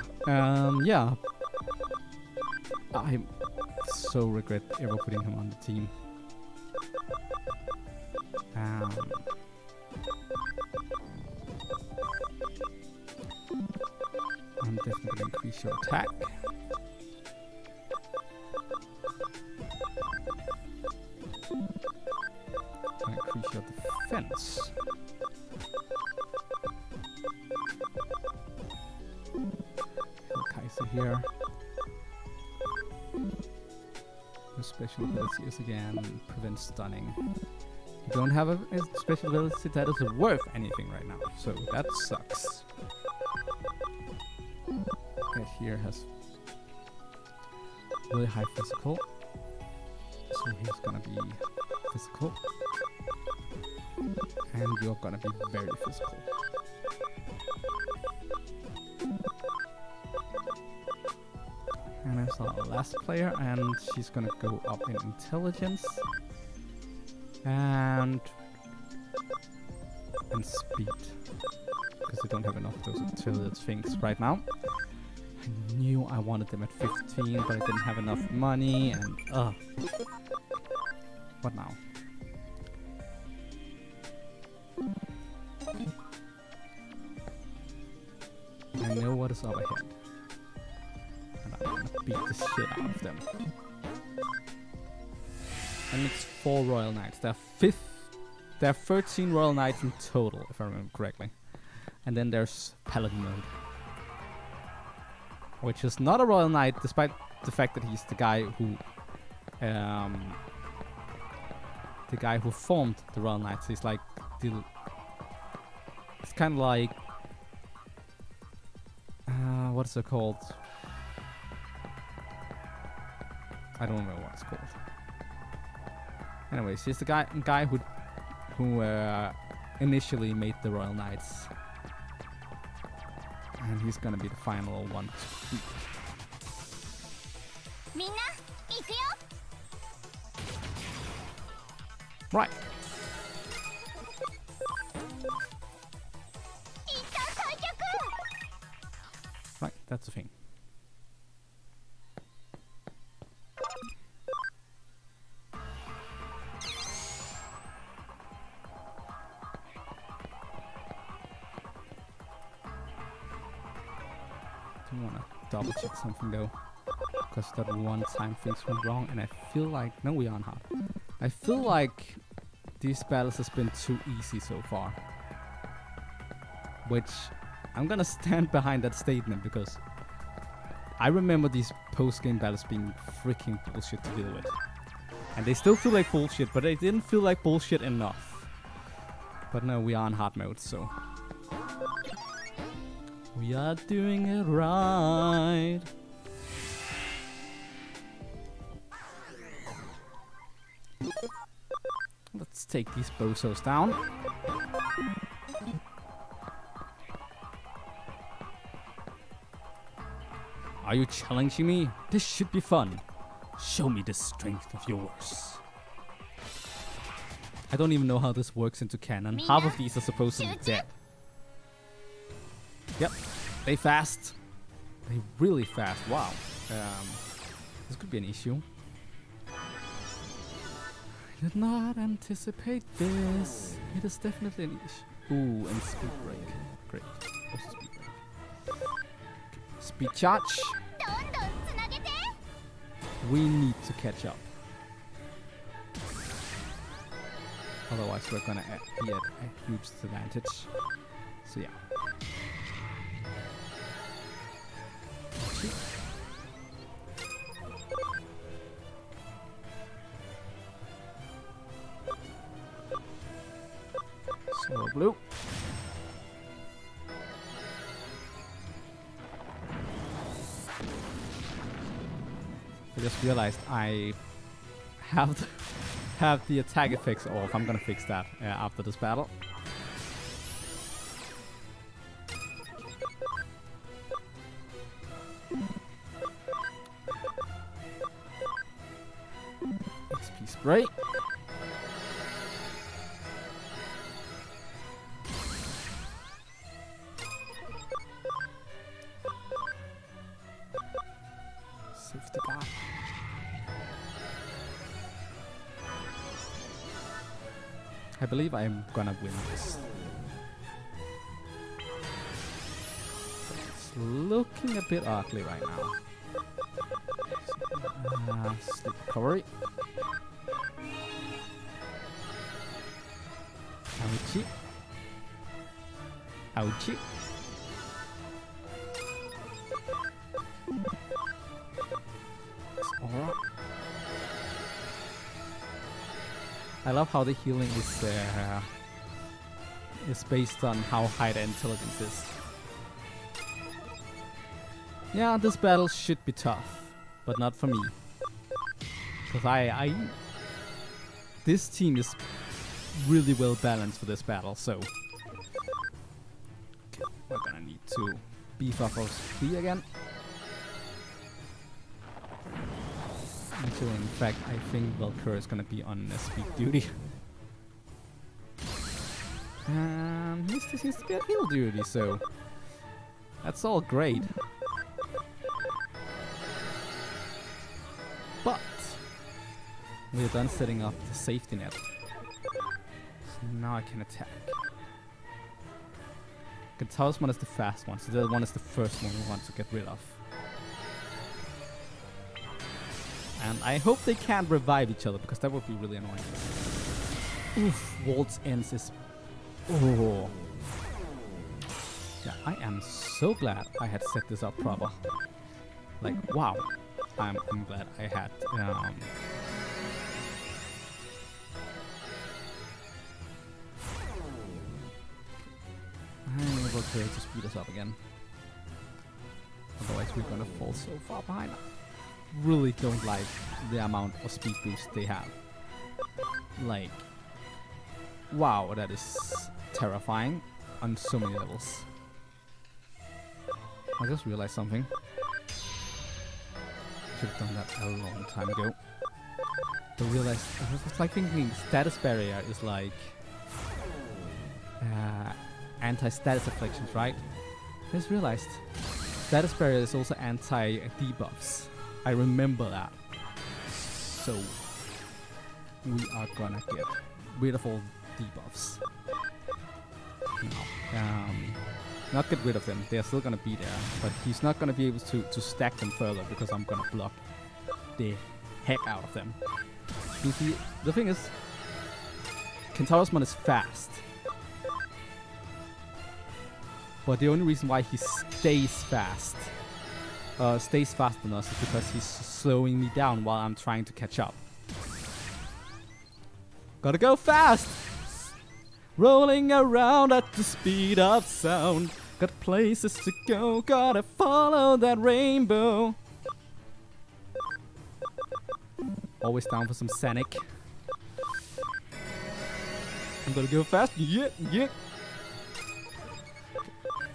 Yeah. I so regret ever putting him on the team. I'm definitely going to increase your attack. And increase your defense. Kaiser here. Your special ability is again prevent stunning. You don't have a special ability that is worth anything right now, so that sucks. That here has really high physical, so he's gonna be physical, and you're gonna be very physical. And there's our last player, and she's gonna go up in intelligence and speed, because they don't have enough of those intelligence things right now. I knew I wanted them at 15, but I didn't have enough money, and what now? I know what is up ahead, and I'm gonna beat the shit out of them. And it's 4 Royal Knights. There are 13 Royal Knights in total, if I remember correctly. And then there's Paladin mode, which is not a Royal Knight, despite the fact that he's the guy who formed the Royal Knights. He's like it's kind of like what is it called? I don't remember what it's called. Anyways, he's the guy who initially made the Royal Knights, and he's gonna be the final one to beat. Right. Right, that's the thing. I want to double check something though, because that one time things went wrong, and I feel like no, we are on hard. I feel like these battles has been too easy so far, which I'm gonna stand behind that statement, because I remember these post-game battles being freaking bullshit to deal with, and they still feel like bullshit, but they didn't feel like bullshit enough. But no, we are on hard mode, so we are doing it right. Let's take these bozos down. Are you challenging me? This should be fun. Show me the strength of yours. I don't even know how this works into canon. Half of these are supposed to be dead. Yep, they fast. They really fast. Wow. This could be an issue. I did not anticipate this. It is definitely an issue. Ooh, and speed break. Great. Also speed break. Okay. Speed charge. We need to catch up. Otherwise, we're gonna be at a huge disadvantage. So yeah. So blue. I just realized I have the attack effects off. I'm gonna fix that after this battle. XP spray. Safety bar. I believe I'm gonna win this. It's looking a bit ugly right now. Sleep recovery. Ouchie. Ouchie. Aura. I love how the healing is based on how high the intelligence is. Yeah, this battle should be tough, but not for me. Because this team is really well balanced for this battle, so okay, we're gonna need to beef up our speed again. Until in fact I think Valkyrie is gonna be on speed duty. And Misty seems to be on heal duty, so that's all great. But we're done setting up the safety net. So now I can attack. Talisman is the fast one, so that one is the first one we want to get rid of. And I hope they can't revive each other, because that would be really annoying. Oof, Waltz ends is... Oh. Yeah, I am so glad I had set this up proper. Like, wow. I'm glad I had... I'm able to speed us up again. Otherwise we're gonna fall so far behind. Really don't like the amount of speed boost they have. Like, wow, that is terrifying on so many levels. I just realized something. Should have done that a long time ago. But realized, I was like thinking status barrier is like anti-status afflictions, right? I just realized status barrier is also anti-debuffs. I remember that. So we are gonna get rid of all debuffs. No. Not get rid of them, they're still gonna be there, but he's not gonna be able to stack them further because I'm gonna block the heck out of them. You see, the thing is, Kentaurosmon is fast. But the only reason why he stays fast than us is because he's slowing me down while I'm trying to catch up. Gotta go fast! Rolling around at the speed of sound. Got places to go, gotta follow that rainbow. Always down for some Sonic. I'm gonna go fast, yeah.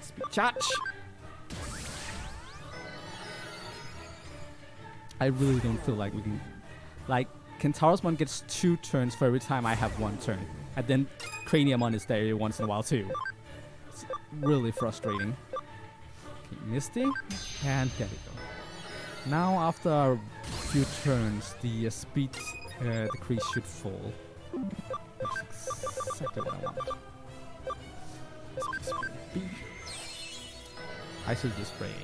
Speed charge. I really don't feel like we can... Like, Kentaurosmon gets 2 turns for every time I have 1 turn. And then Craniamon is there once in a while too. It's really frustrating. Okay, Misty. And there we go. Now after a few turns, the speed decrease should fall. That's exactly what I want. SP. I should just spray.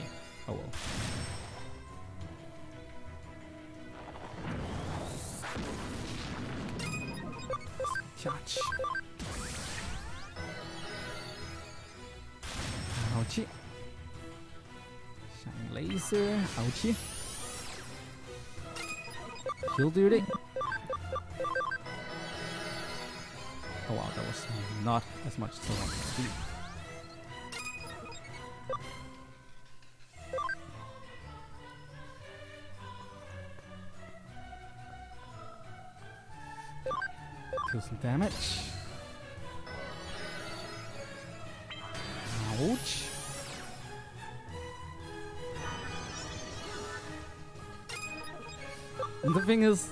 Oh well. Charge. Ouchie. Shine laser. Ouchie. Heal duty. Oh wow, that was not as much as I wanted to do. Deal some damage. Ouch. And the thing is,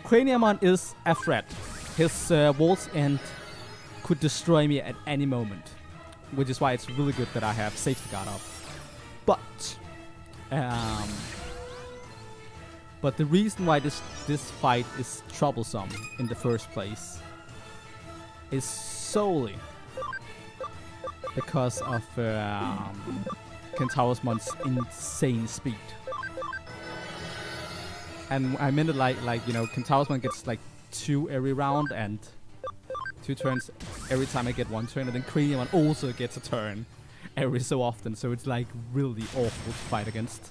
Craniamon is a threat. His Waltz End could destroy me at any moment, which is why it's really good that I have Safety Guard up. But the reason why this fight is troublesome in the first place is solely because of Kentaurousmon's insane speed. And I meant it like you know, Kentaurousmon gets like 2 every round and 2 turns every time I get 1 turn, and then Craniumon also gets a turn every so often, so it's like really awful to fight against.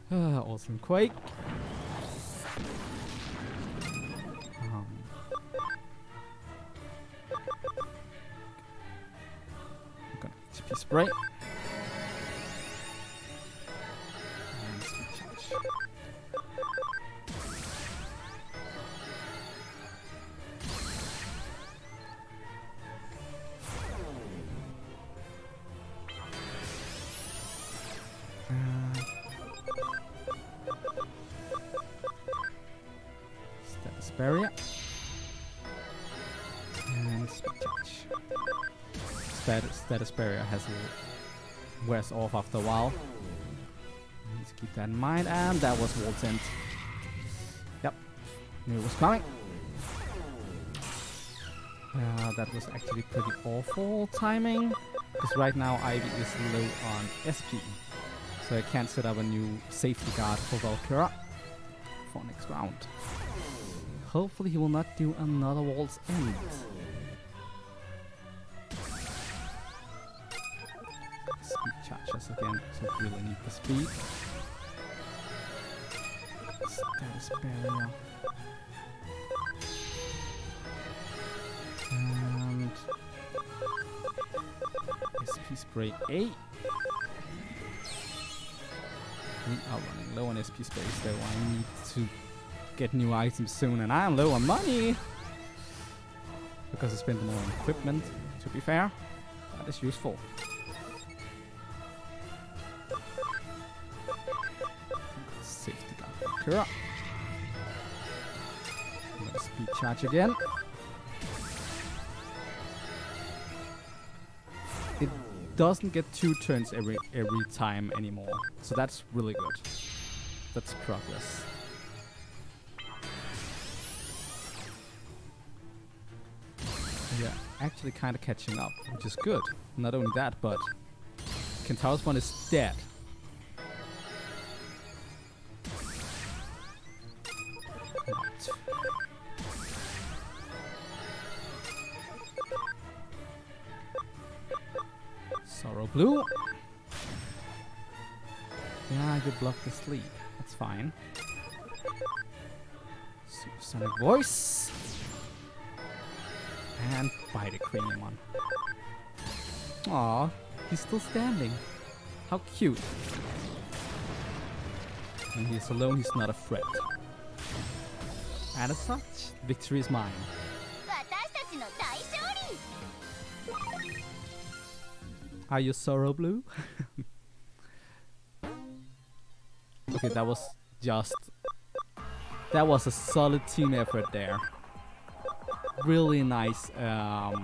Awesome Quake. I'm gonna HP spray. And speed charge. Status barrier. And speed charge. Status barrier wears off after a while. Need to keep that in mind. And that was World's End. Yep, knew it was coming. That was actually pretty awful timing, because right now Ivy is low on SP, so I can't set up a new safety guard for Valkyra for next round. Hopefully he will not do another World's End. Speed charges again, so really need the speed. Status barrier. And SP spray 8. We are running low on SP space, so I need to get new items soon, and I am low on money because I spent more on equipment, to be fair. That is useful. Safety gun. Kura. Speed charge again. It doesn't get 2 turns every time anymore, so that's really good. That's progress. Yeah, actually kind of catching up, which is good. Not only that, but Kentaurousmon is dead. Sorrow Blue. Yeah, you block the sleep. That's fine. Supersonic Voice. And bite a Craniumon. Aw, he's still standing. How cute. When he's alone, he's not a threat. And as such, victory is mine. Are you Sorrow Blue? Okay, that was a solid team effort there. Really nice, what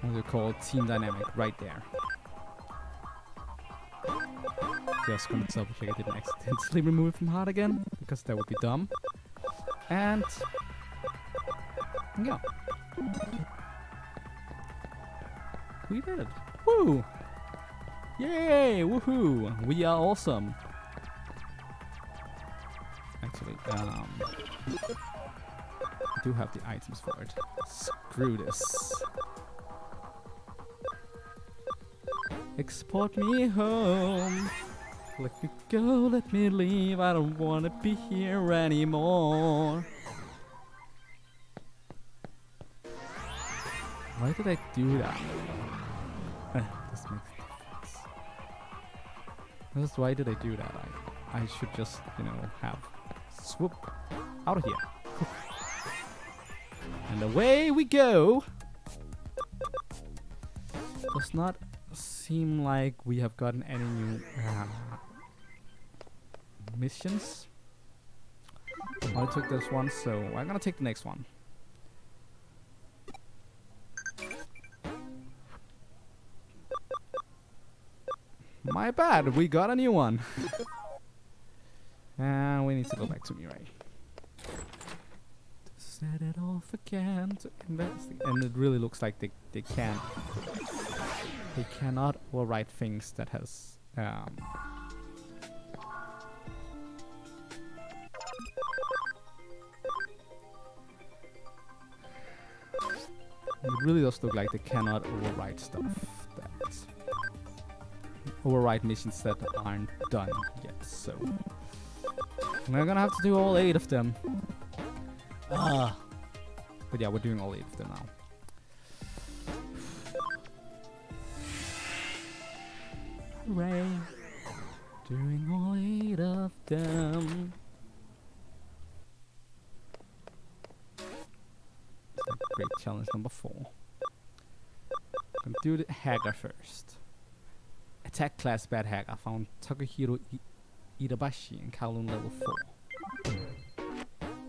do you call it? Team dynamic right there. Just gonna double check I didn't accidentally remove it from heart again, because that would be dumb. And yeah. We did it. Woo! Yay! Woohoo! We are awesome. Actually, I do have the items for it. Screw this. Export me home. Let me go, let me leave. I don't wanna be here anymore. Why did I do that? This makes a difference. Just why did I do that? I should just, you know, have swoop out of here. And away we go. Does not seem like we have gotten any new missions. I took this one, so I'm gonna take the next one. My bad, we got a new one. And we need to go back to Mirai. To set it off again to investigate. And it really looks like they can't. They cannot overwrite things that has it really does look like they cannot overwrite stuff that overwrite missions that aren't done yet, so we're gonna have to do all 8 of them. But yeah, we're doing all 8 of them now. Hooray! Doing all 8 of them. Great challenge number 4. Gonna do the hacker first. Attack class bad hacker found Takahiro Itabashi in Kowloon level 4.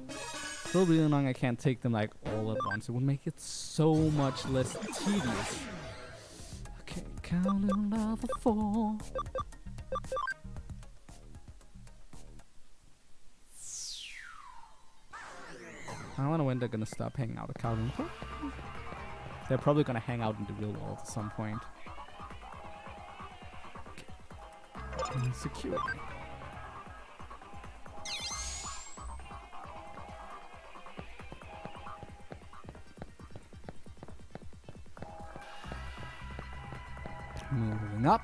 It's really annoying I can't take them like all at once. It would make it so much less tedious. Okay, Kowloon level 4. I wonder when they're gonna stop hanging out at Kowloon. They're probably gonna hang out in the real world at some point. Okay. Security. Moving up.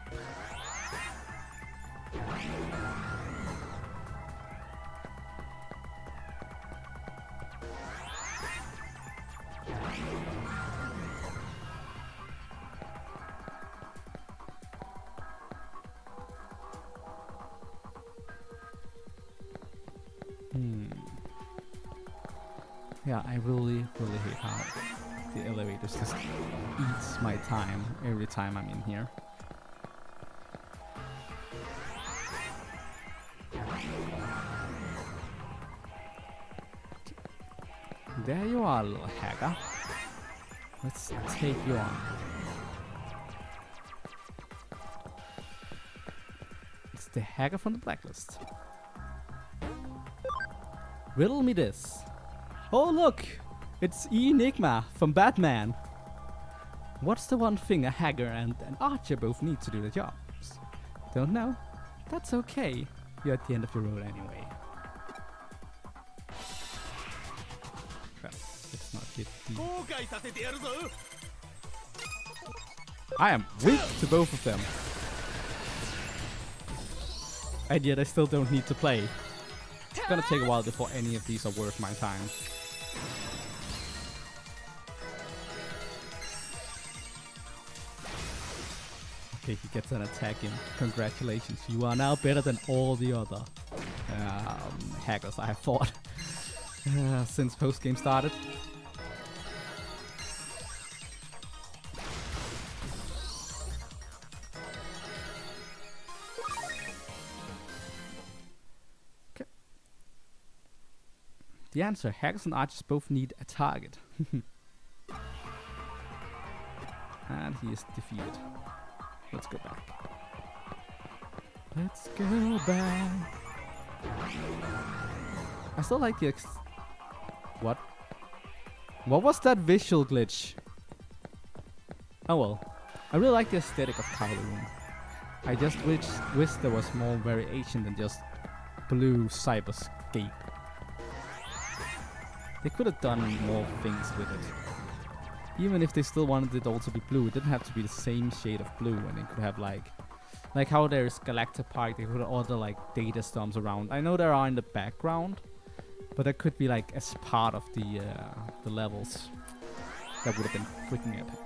Yeah, I really hate how the elevators just eats my time every time I'm in here. There you are, little hacker. Let's take you on. It's the hacker from the blacklist. Riddle me this. Oh look! It's Enigma from Batman. What's the one thing a hacker and an archer both need to do the jobs? Don't know? That's okay. You're at the end of the road anyway. Crap, let's not hit the... I am weak to both of them. And yet I still don't need to play. It's gonna take a while before any of these are worth my time. Okay, he gets an attack in. Congratulations, you are now better than all the other hackers I have fought since post-game started. The answer, hackers and archers both need a target. And he is defeated. Let's go back. Let's go back. I still like the What? What was that visual glitch? Oh well. I really like the aesthetic of Kowloon. I just wish there was more variation than just blue cyberscape. They could have done more things with it. Even if they still wanted it all to be blue, it didn't have to be the same shade of blue, and they could have like how there's Galactic Park, they could have other like data storms around. I know there are in the background, but that could be like as part of the levels. That would have been freaking epic.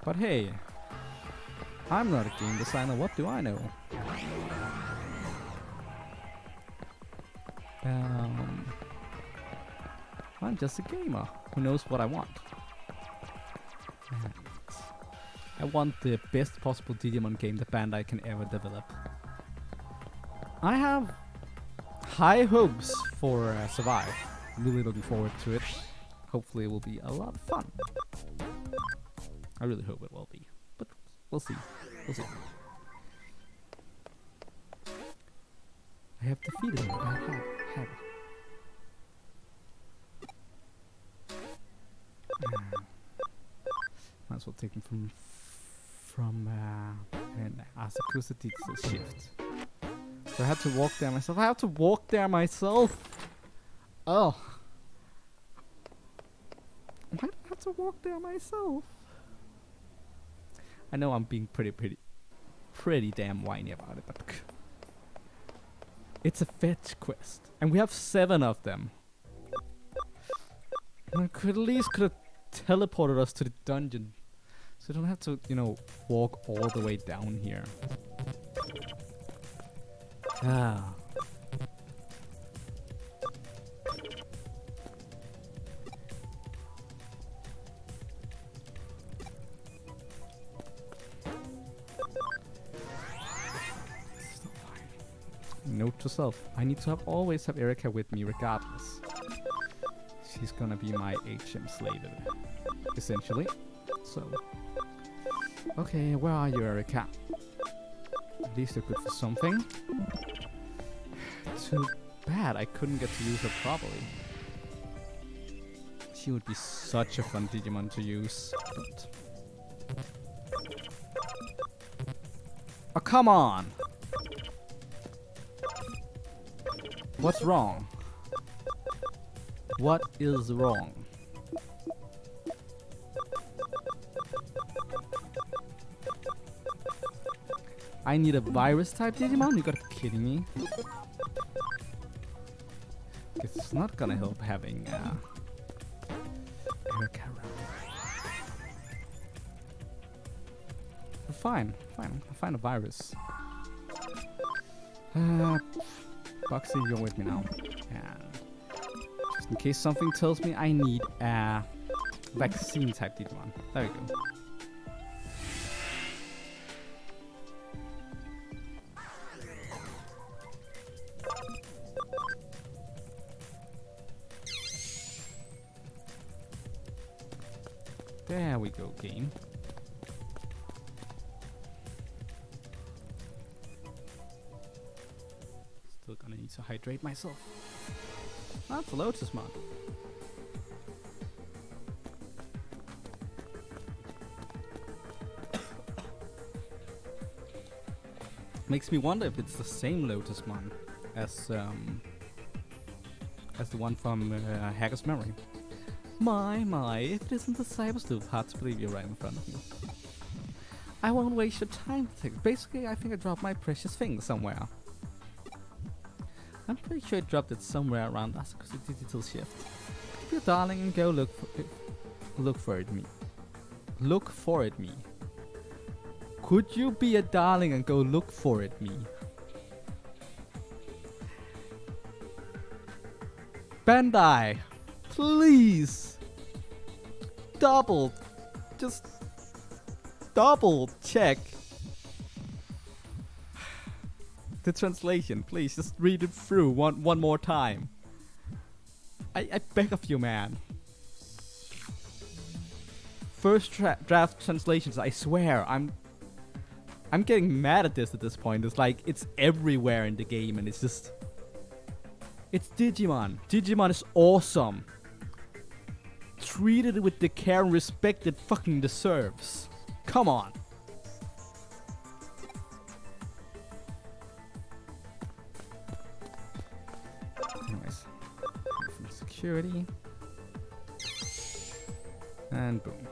But hey, I'm not a game designer, what do I know? I'm just a gamer who knows what I want. And I want the best possible Digimon game the Bandai can ever develop. I have high hopes for Survive. I'm really looking forward to it. Hopefully it will be a lot of fun. I really hope it will be, but we'll see. We'll see. I have defeated him. I have. Might as well take him from an Asakusa digital shift. So I had to walk there myself. Oh. Why do I have to walk there myself? I know I'm being pretty damn whiny about it, but it's a fetch quest, and we have 7 of them. I could at least have teleported us to the dungeon, so I don't have to, walk all the way down here. Ah. Note to self, I need to always have Erica with me regardless. She's gonna be my HM slave, essentially. So, okay, where are you, Erica? At least you're good for something. Too bad I couldn't get to use her properly. She would be such a fun Digimon to use, but... Oh, come on! What's wrong? What is wrong? I need a virus type Digimon? You gotta be kidding me. It's not gonna help having Erica around. Fine. I'll find a virus. Boxy, you're with me now. And just in case something tells me I need a vaccine type Digimon. There we go. There we go, game. Still gonna need to hydrate myself. That's a Lotus Mon. Makes me wonder if it's the same Lotus Mon as the one from Hacker's Memory. My, if it isn't the Cyber Sleuth, hard to believe you're right in front of me. I won't waste your time. Basically, I think I dropped my precious thing somewhere. I'm pretty sure I dropped it somewhere around Asakusa Digital Shift. Be a darling and go look for it, me. Look for it, me. Could you be a darling and go look for it, me? Bandai, please. Just double check the translation, please. Just read it through one more time. I beg of you, man. First draft translations, I swear, I'm getting mad at this point. It's like it's everywhere in the game, and it's Digimon. Digimon is awesome. Treat it with the care and respect it fucking deserves. Come on. Anyways, from security, and boom.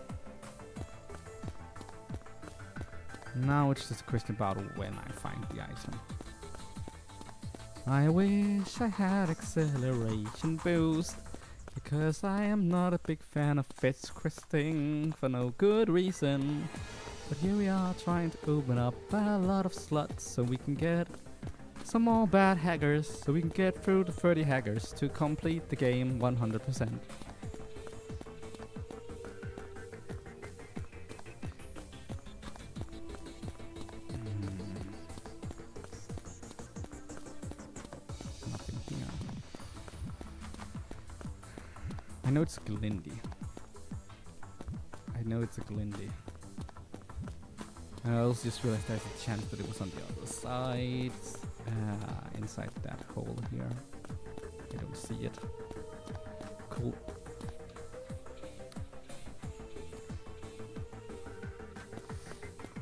Now it's just a question about when I find the item. I wish I had acceleration boost, because I am not a big fan of fetch questing for no good reason. But here we are trying to open up a lot of slots so we can get some more bad hackers, so we can get through the 30 hackers to complete the game 100%. Nothing here. I know it's Glindy. I know it's a Glindy. I also just realized there's a chance that it was on the other side. Inside that hole here. I don't see it. Cool.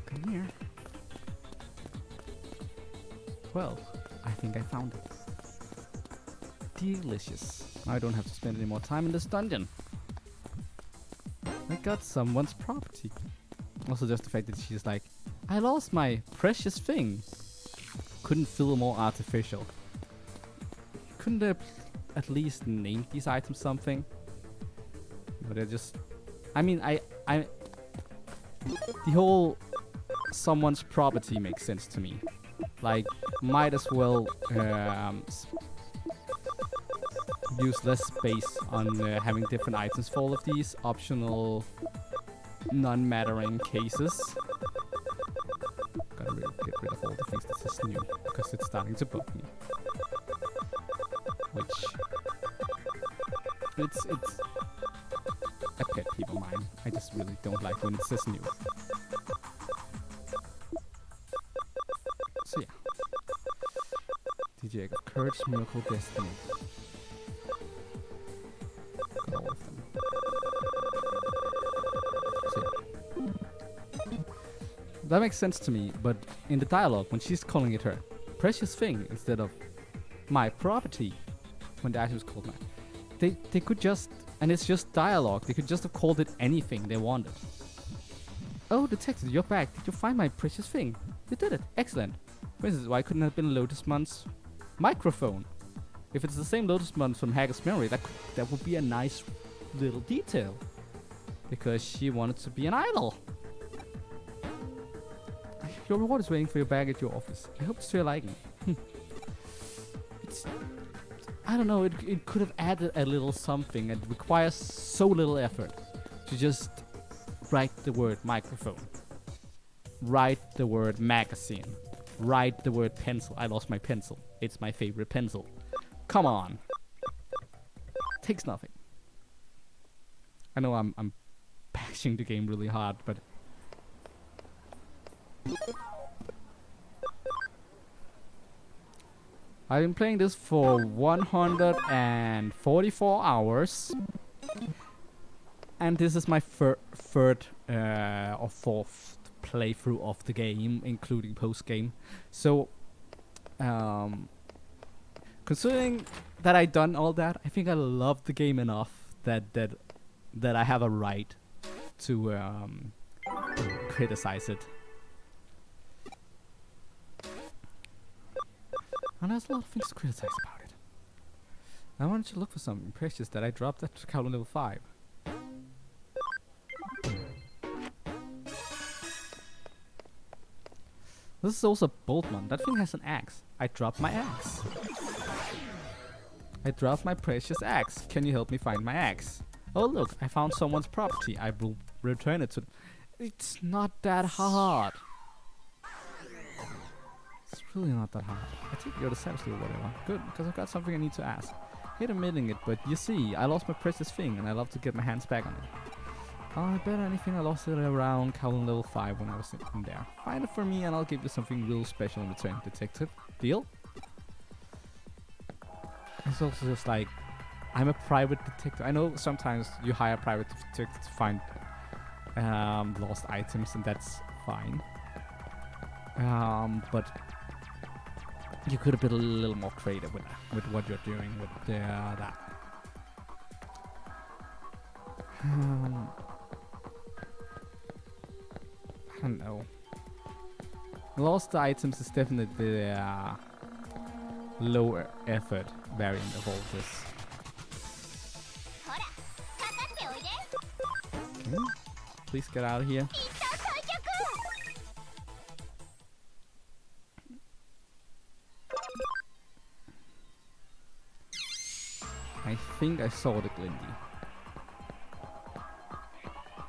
Come here. Well, I think I found it. Delicious. I don't have to spend any more time in this dungeon. I got someone's property. Also just the fact that she's like, I lost my precious thing. Couldn't feel more artificial. Couldn't they at least name these items something? But they're just... I mean, the whole someone's property makes sense to me. Like, might as well use less space on having different items for all of these optional non-mattering cases. Gotta really get rid of all the things that is new because it's starting to bug me. Which it's a pet peeve of mine. I just really don't like when it says new. So yeah. DJ of Courage, Miracle, Destiny. Got all of them. So yeah. That makes sense to me, but in the dialogue, when she's calling it her precious thing instead of my property, when the item is called mine, they could just, and it's just dialogue, they could just have called it anything they wanted. Oh, detective, you're back. Did you find my precious thing? You did it. Excellent. For instance, why couldn't it have been Lotus Month's microphone? If it's the same Lotus Month from Haggar's memory, that would be a nice little detail. Because she wanted to be an idol. Your reward is waiting for your bag at your office. I hope it's to your liking. I don't know, it could have added a little something. It requires so little effort to just write the word microphone. Write the word magazine. Write the word pencil. I lost my pencil. It's my favorite pencil. Come on. Takes nothing. I know I'm bashing the game really hard, but I've been playing this for 144 hours. And this is my third or fourth playthrough of the game, including post-game. So, considering that I've done all that, I think I love the game enough that I have a right to criticize it. And there's a lot of things to criticize about it. I wanted to look for something precious that I dropped at Kowloon level 5. This is also Boltman. That thing has an axe. I dropped my axe. I dropped my precious axe. Can you help me find my axe? Oh look, I found someone's property. I will return it to them. It's not that hard. It's really not that hard. I think you're the cyber sleuth or whatever. Good, because I've got something I need to ask. Hate admitting it, but you see, I lost my precious thing and I love to get my hands back on it. I bet anything I lost it around Kowloon level 5 when I was in there. Find it for me and I'll give you something real special in return, detective. Deal? It's also just like, I'm a private detective. I know sometimes you hire private detectives to find lost items and that's fine. But you could have been a little more creative with what you're doing with that. I don't know. Lost items is definitely the lower effort variant of all this. Okay. Please get out of here. I think I saw the Glindy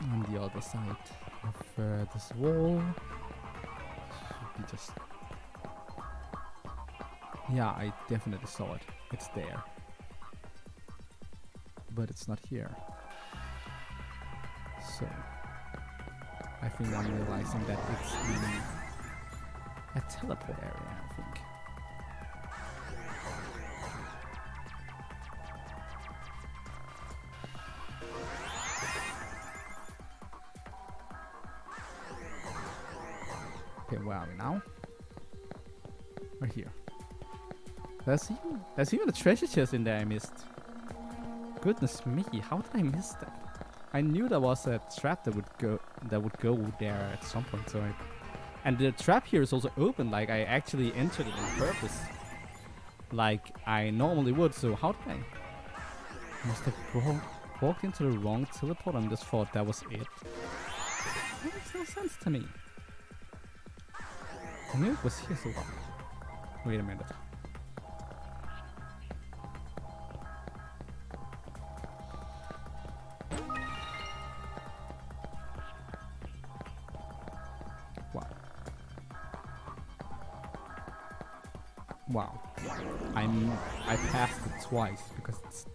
on the other side of this wall. Should be just... Yeah, I definitely saw it. It's there. But it's not here. So... I think I'm realizing that it's a teleport area, I think. Okay, where are we now? We're here. There's even a treasure chest in there I missed. Goodness me, how did I miss that? I knew there was a trap that would go there at some point, so and the trap here is also open, like I actually entered it on purpose. Like I normally would, so how did I must have walked into the wrong teleport and just thought that was it? That makes no sense to me. I knew it was here so long. Wait a minute. Wow. Wow. I passed it twice because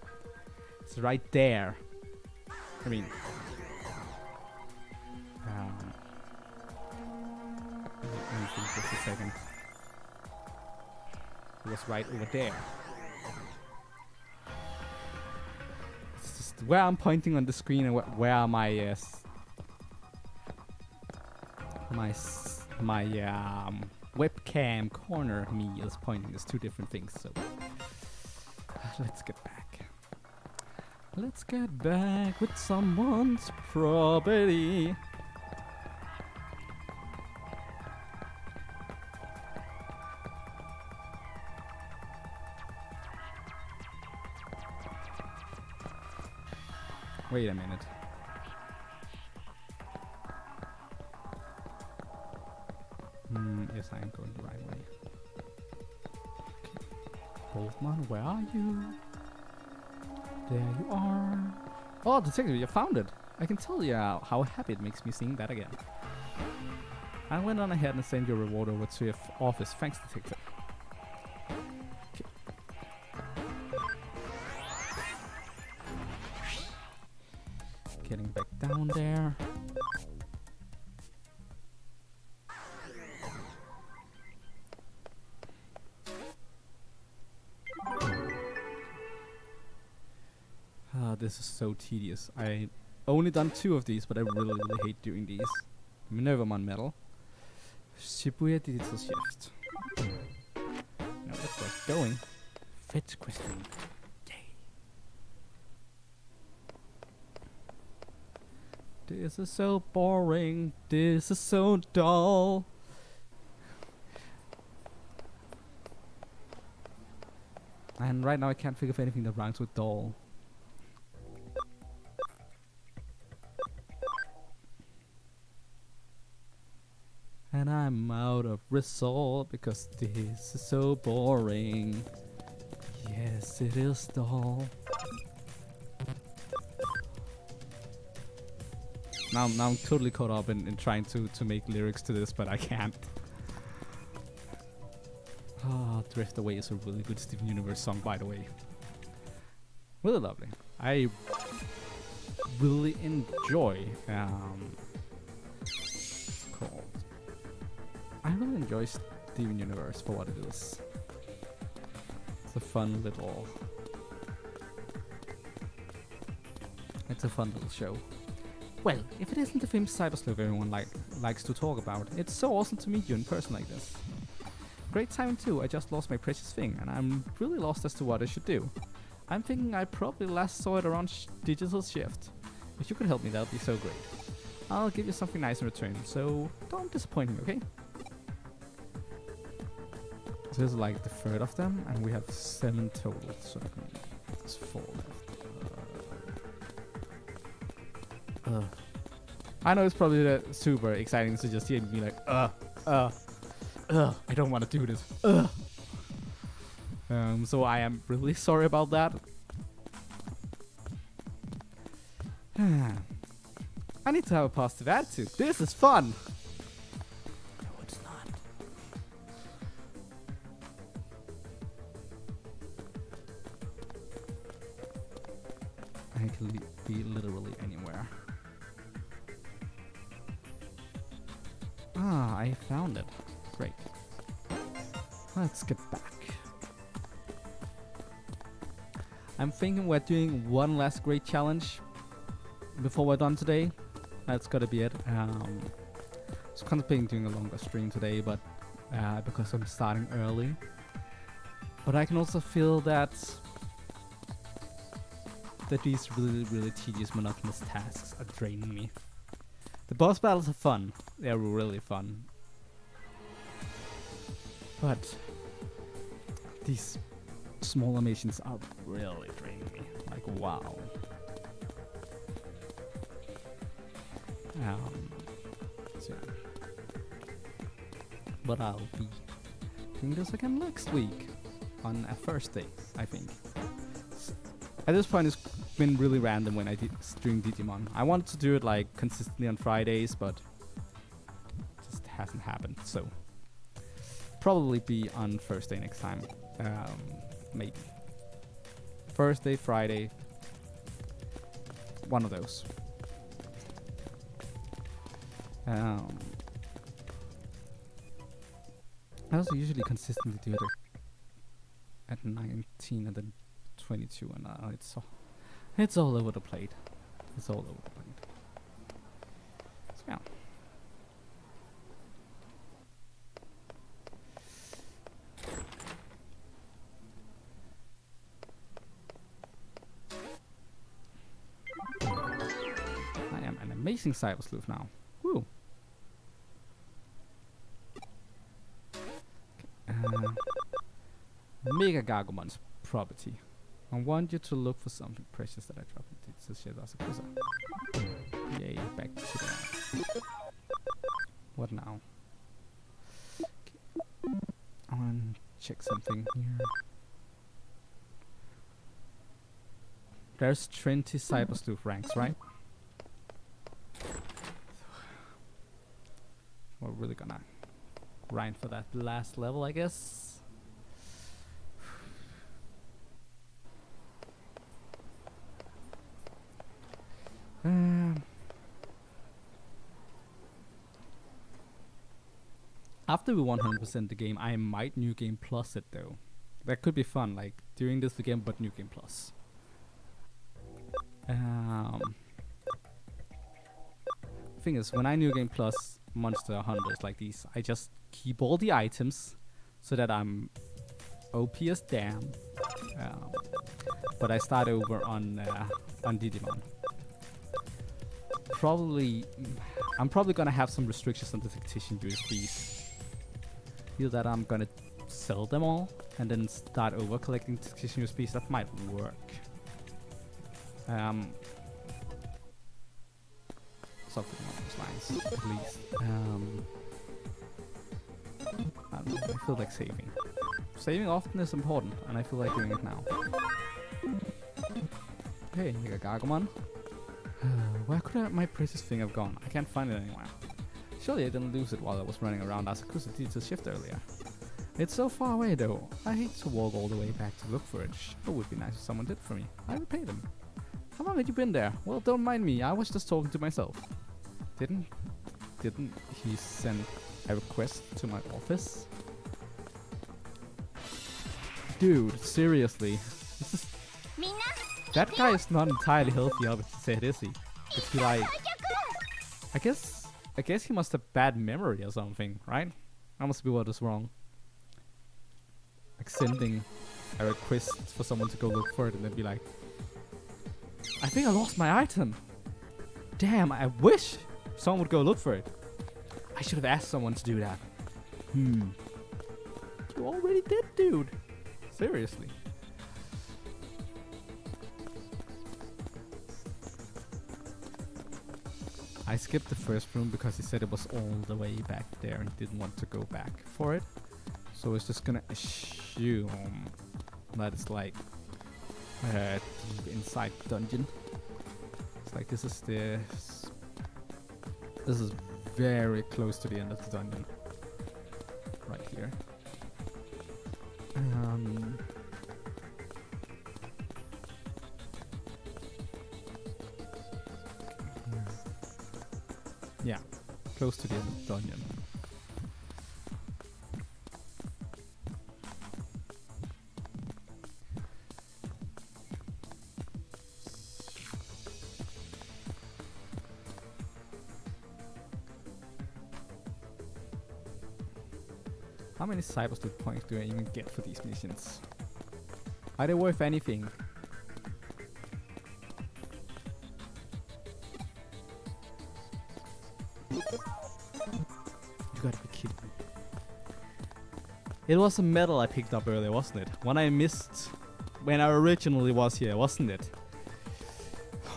it's right there. I mean, let me think just a second. It was right over there. It's just where I'm pointing on the screen and where my webcam corner me is pointing is two different things. So let's get back. Let's get back with someone's property. Wait a minute. Yes, I am going the right way. Okay. Wolfman, where are you? There you are. Oh, detective, you found it. I can tell you how happy it makes me seeing that again. I went on ahead and sent your reward over to your office. Thanks, detective. Okay. Getting back down there. This is so tedious. I only done 2 of these, but I really hate doing these. Minervamon Metal. Shibuya Digital Shift. Now let's get going. Fetch question. Yay. This is so boring. This is so dull. And right now I can't think of anything that rhymes with dull. And I'm out of result because this is so boring. Yes, it is dull. Now I'm totally caught up in trying to make lyrics to this, but I can't. Oh, Drift Away is a really good Steven Universe song, by the way. Really lovely. I really enjoy called. I really enjoy Steven Universe for what it is. It's a fun little. It's a fun little show. Well, if it isn't the film Cyber Sleuth everyone likes to talk about, it's so awesome to meet you in person like this. Great timing too. I just lost my precious thing, and I'm really lost as to what I should do. I'm thinking I probably last saw it around Digital Shift. If you could help me, that would be so great. I'll give you something nice in return, so don't disappoint me, okay? So this is like the 3rd of them, and we have 7 total, so there's 4 left. I know it's probably super exciting to just hear me like, I don't want to do this. So I am really sorry about that. I need to have a positive attitude. This is fun. No, it's not. I can be literally anywhere. found it. Great. Let's get back. I'm thinking we're doing one last great challenge before we're done today. That's gotta be it. I was contemplating doing a longer stream today, but because I'm starting early. But I can also feel that these really tedious, monotonous tasks are draining me. The boss battles are fun. They're really fun. But these smaller missions are really draining me. Like, wow. So yeah. But I'll be doing this again next week on a Thursday, I think. At this point, it's been really random when I stream Digimon. I wanted to do it like consistently on Fridays, but it just hasn't happened. So probably be on Thursday next time. Maybe Thursday, Friday, one of those. I also usually consistently do it at 19 and then 22, and it's all over the plate. It's all over the plate. So yeah. I am an amazing cyber sleuth now. Woo. Mega Gargomon's property. I want you to look for something precious that I dropped into the shit as a cruiser. Yay, back to that. What now? Okay. I want to check something here. There's 20 cyber sleuth ranks, right? We're really gonna grind for that last level, I guess. After we 100% the game, I might New Game Plus it though. That could be fun, like during this weekend, but New Game Plus. Thing is, when I New Game Plus monster hunters like these, I just keep all the items so that I'm OP as damn. But I start over on Digimon. I'm probably gonna have some restrictions on the tactician USBs. Feel that I'm gonna sell them all and then start over collecting tactician USBs. That might work. Something along those lines, at least. I don't know, I feel like saving. Saving often is important, and I feel like doing it now. Hey, Mega Gargomon. Where could my precious thing have gone? I can't find it anywhere. Surely I didn't lose it while I was running around Asakusa to shift earlier. It's so far away though. I hate to walk all the way back to look for it. It would be nice if someone did for me. I would pay them. How long had you been there? Well, don't mind me. I was just talking to myself. Didn't he send a request to my office? Dude, seriously. That guy is not entirely healthy, I would say, is he? Is he like... I guess he must have bad memory or something, right? That must be what is wrong. Like sending a request for someone to go look for it and then be like, I think I lost my item. Damn, I wish someone would go look for it. I should have asked someone to do that. You already did, dude. Seriously. I skipped the first room because he said it was all the way back there and didn't want to go back for it. So it's just gonna assume that it's like deep inside the dungeon. It's like this is very close to the end of the dungeon. Right here. Yeah, close to the end of the dungeon. How many cyber sleuth points do I even get for these missions? Are they worth anything? You gotta be kidding me. It was a medal I picked up earlier, wasn't it? One I missed when I originally was here, wasn't it?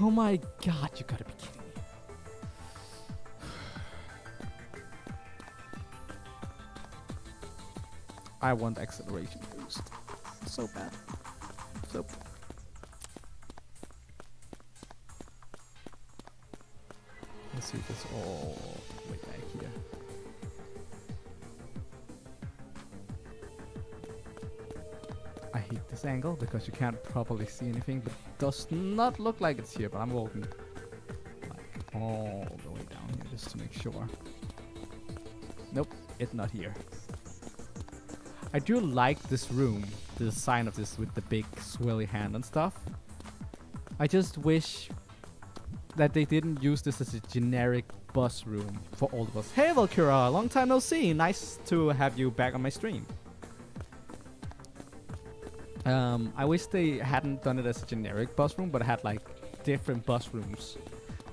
Oh my god, you gotta be kidding me. I want acceleration boost. So bad. So bad. Let's see if it's all way back here. I hate this angle because you can't properly see anything, but it does not look like it's here, but I'm walking like all the way down here just to make sure. Nope, it's not here. I do like this room, the design of this with the big swirly hand and stuff. I just wish that they didn't use this as a generic bus room for all of us. Hey Valkyra, long time no see. Nice to have you back on my stream. I wish they hadn't done it as a generic bus room, but had like different bus rooms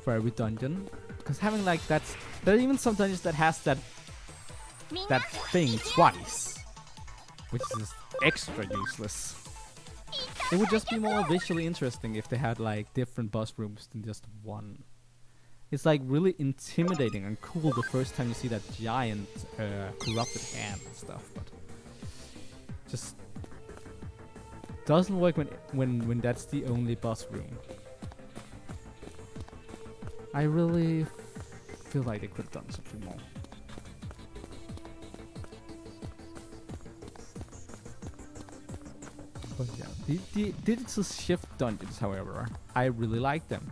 for every dungeon. Because having like there are even some dungeons that has that thing twice, which is extra useless. It would just be more visually interesting if they had like different bus rooms than just one. It's like really intimidating and cool the first time you see that giant corrupted hand and stuff, but just doesn't work when that's the only bus room. I really feel like they could have done something more. But yeah, the digital shift dungeons, however, I really like them.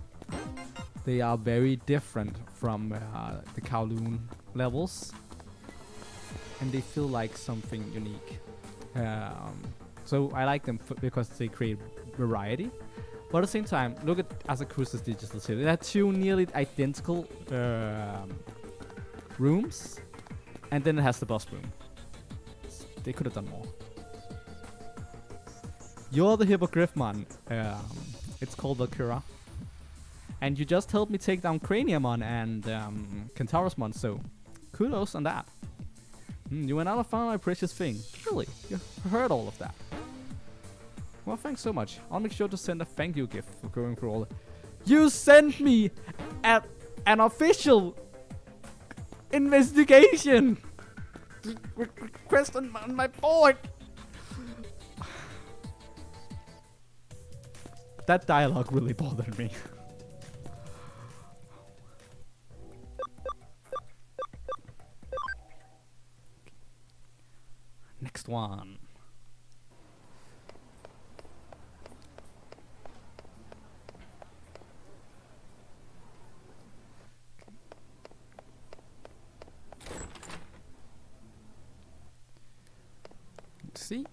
They are very different from the Kowloon levels, and they feel like something unique. So I like them because they create variety. But at the same time, look at Asakusa's digital city. They have two nearly identical rooms, and then it has the bus room. They could have done more. You're the Hippogriffmon. It's called Valkyra. And you just helped me take down Craniamon and Kentaurusmon, so kudos on that. You went out and found my precious thing. Really? You heard all of that? Well, thanks so much. I'll make sure to send a thank you gift for going through all. You sent me an official investigation request on my board. That dialogue really bothered me. Next one. Let's see.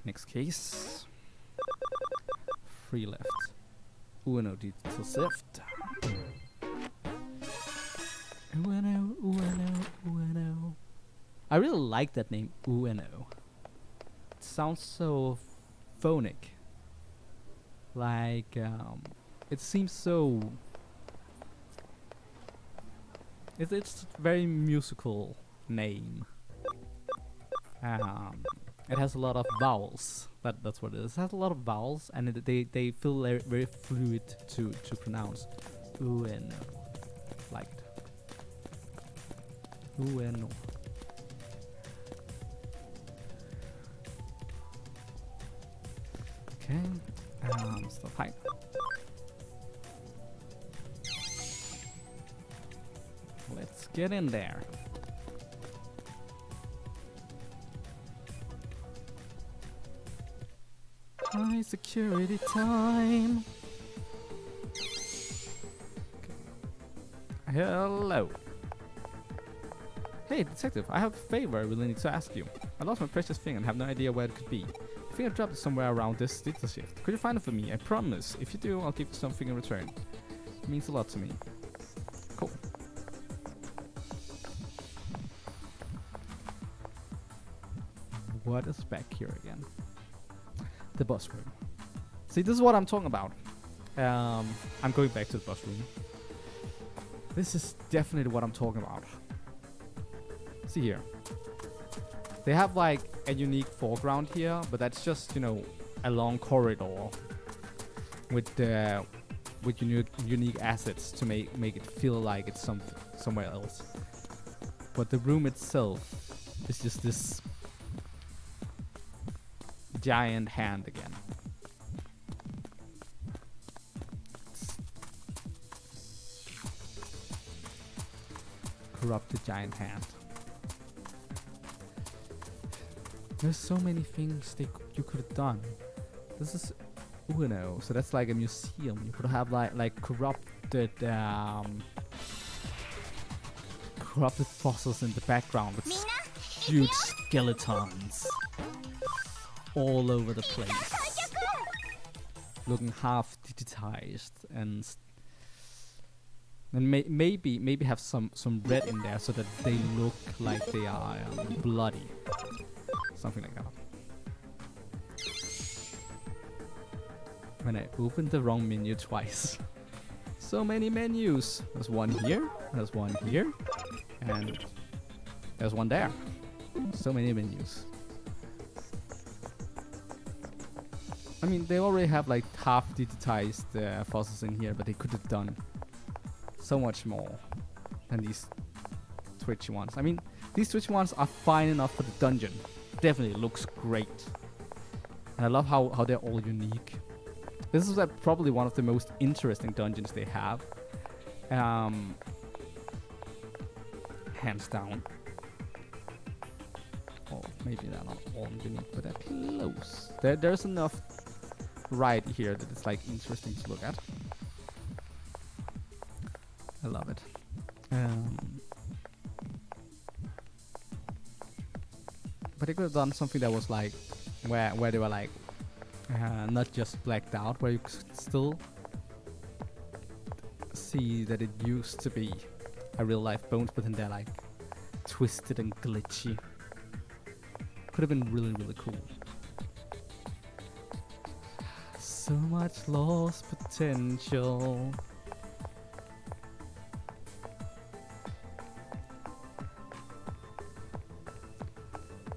Next case. 3 left. Uno digital sift. Uno, Uno, Uno. I really like that name, Uno. It sounds so phonic. Like, it seems so... It's a very musical name. It has a lot of vowels. That's what it is. It has a lot of vowels, and they feel very fluid to pronounce. Uno. Like it. Uno. Okay. Stop hide. Let's get in there. High security time. Okay. Hello. Hey, detective, I have a favor I really need to ask you. I lost my precious thing and have no idea where it could be. I think I dropped it somewhere around this digital shift. Could you find it for me? I promise. If you do, I'll give you something in return. It means a lot to me. Cool. what is back here again? The boss room. See, this is what I'm talking about. I'm going back to the boss room. This is definitely what I'm talking about. See here. They have like a unique foreground here, but that's just, you know, a long corridor with unique assets to make it feel like it's somewhere else. But the room itself is just this giant hand again. Corrupted giant hand. There's so many things you could have done. This is Uno, so that's like a museum. You could have like corrupted fossils in the background with huge skeletons all over the place, looking half digitized, and maybe have some red in there so that they look like they are bloody, something like that. When I opened the wrong menu twice. So many menus. There's one here, there's one here, and there's one there. So many menus. I mean, they already have like half digitized fossils in here, but they could have done so much more than these twitchy ones. I mean, these twitchy ones are fine enough for the dungeon. Definitely looks great. And I love how they're all unique. This is probably one of the most interesting dungeons they have. Hands down. Oh, maybe they're not all unique, but they're close. There's enough variety here that it's like interesting to look at. I love it. But they could have done something that was like where they were like not just blacked out, where you could still see that it used to be a real life bones, but then they're like twisted and glitchy. Could have been really, really cool. So much lost potential.